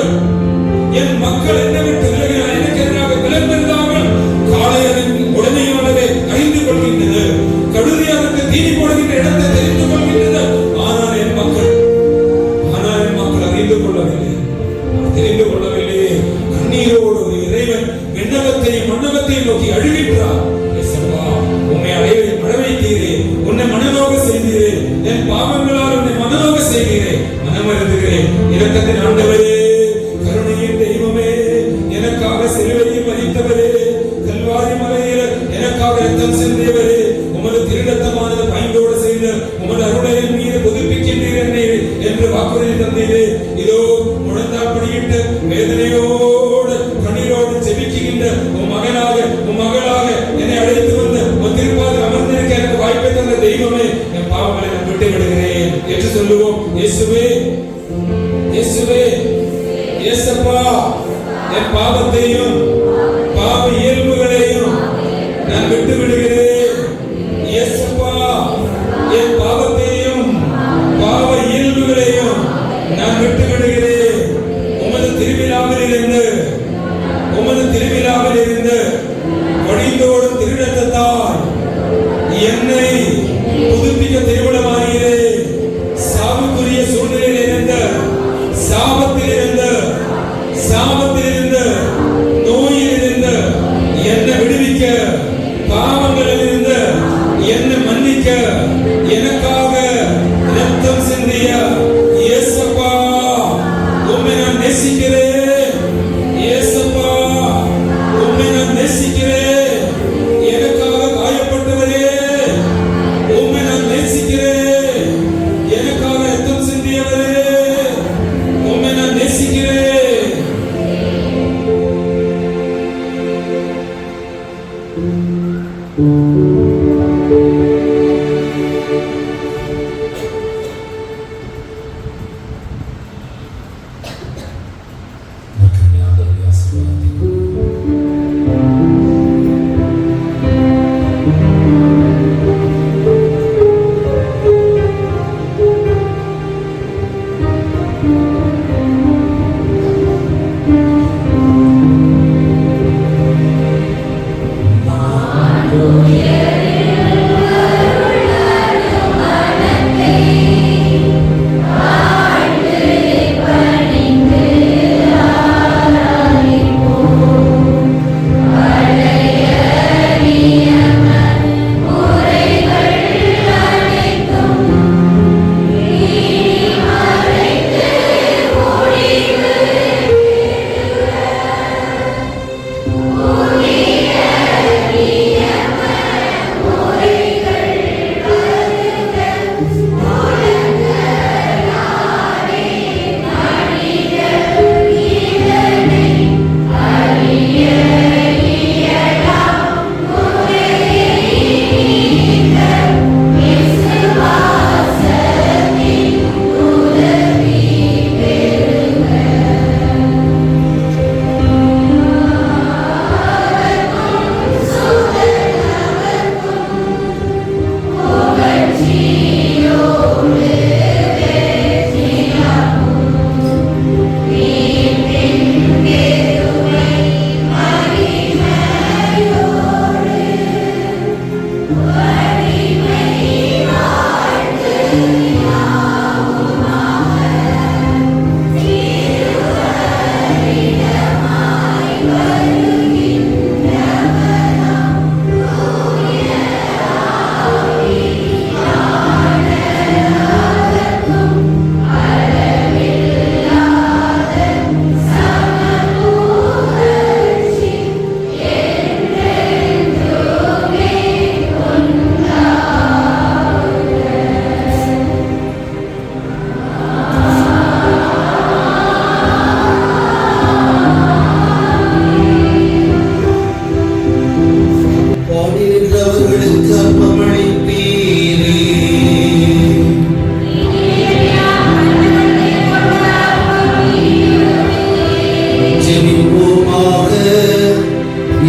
என் மக்கள் என்னை விட்டு விலகினார், எனக்கு எதிராக விலகினார்கள். காளையரின் உடைமையாளரை அறிந்து கொள்கின்றது. கழுதை அதற்கு தீனி போடுகின்ற இடத்தை தெரிந்து கொள்கின்றது. ஆனால் என் மக்கள் தெரிந்து கொள்ளவில்லை. கண்ணீரோடு ஒரு இறைவன் விண்ணகத்தையும் மண்ணகத்தையும் நோக்கி அழுகின்றார். உன்னை அழவை தீரே, உன்னை மனநோக செய்தீரே, என் பாவங்களால் உன்னை மனநோக செய்கிறேன், மனமருந்துகிறேன். இரக்கத்தின் ஆண்டவரே, கருணையின் தெய்வமே, எனக்காக சிலுவையில் மரித்தவரே, கல்வாரி மலையில் எனக்காக ரத்தம் சிந்தியவரே, உமது திருரத்தமானது பயந்தோடு செய்த உமது அருளையின் மீது புதுப்பிக்கின்றீர் என்னை என்று வாக்குறுதி தந்தீரே. இதோ முழந்தால் படியிட்டு வேதனையோடு கண்ணீரோடு ஜெபிக்கின்ற உன் மகளாக என்னை அழைத்து வந்து உன் திருப்பாதில் அமர்ந்திருக்க எனக்கு வாய்ப்பை தந்த தெய்வமே, என் பாவங்களை நான் விட்டு விடுகிறேன் என்று சொல்லுவோம். இயேசுவே, இயேசுவே, இயேசப்பா, என் பாவத்தையும் பாவ இயல்புகளையும் நான் விட்டு விடுகிறேன். இயேசப்பா, என் பாவத்தையும் பாவ இயல்புகளையும் நான் விட்டு விடுகிறேன். உமது திருவிழாவில் இருந்து வழிந்தோடும் திருடத்தால் என்னை புதுப்பிக்க திருவிழமாகிறேன். சாவுக்குரிய சூழ்நிலையில் இருந்த சாபத்தில் இருந்து நோயில் இருந்து என்னை விடுவிக்க, பாவங்களில் இருந்து என்னை மன்னிக்க எனக்காக ரத்தம் சிந்திய இயேசப்பா, உம்மை நான் நேசிக்கிறேன். இயேசப்பா, உம்மை நான் நேசிக்கிறேன். எனக்காக காயப்பட்டவரே, உம்மை நான் நேசிக்கிறேன். எனக்காக ரத்தம் சிந்தியவரே, உம்மை நான் நேசிக்கிறேன். Hallelujah.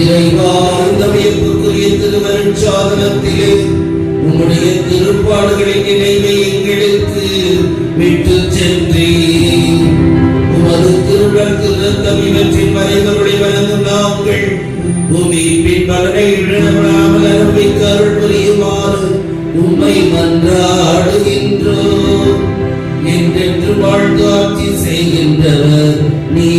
இறைவா, இந்த வியப்புக்குரிய திருவருட்சாதனத்திலே உம்முடைய திருப்பாடுகளின் நினைவை எங்களுக்கு விட்டு சென்றீர். உமது திருடல் திருத்தம் இவற்றின் மறைவருடைய வழங்கும் நாங்கள் உமீட்பின் பலனை இழவிடாமல் அனுபவிக்க அருள் புரியுமாறு உம்மை மன்றாடுகின்றோம். என்றென்று வாழ்ந்து ஆட்சி செய்கின்றவர் நீ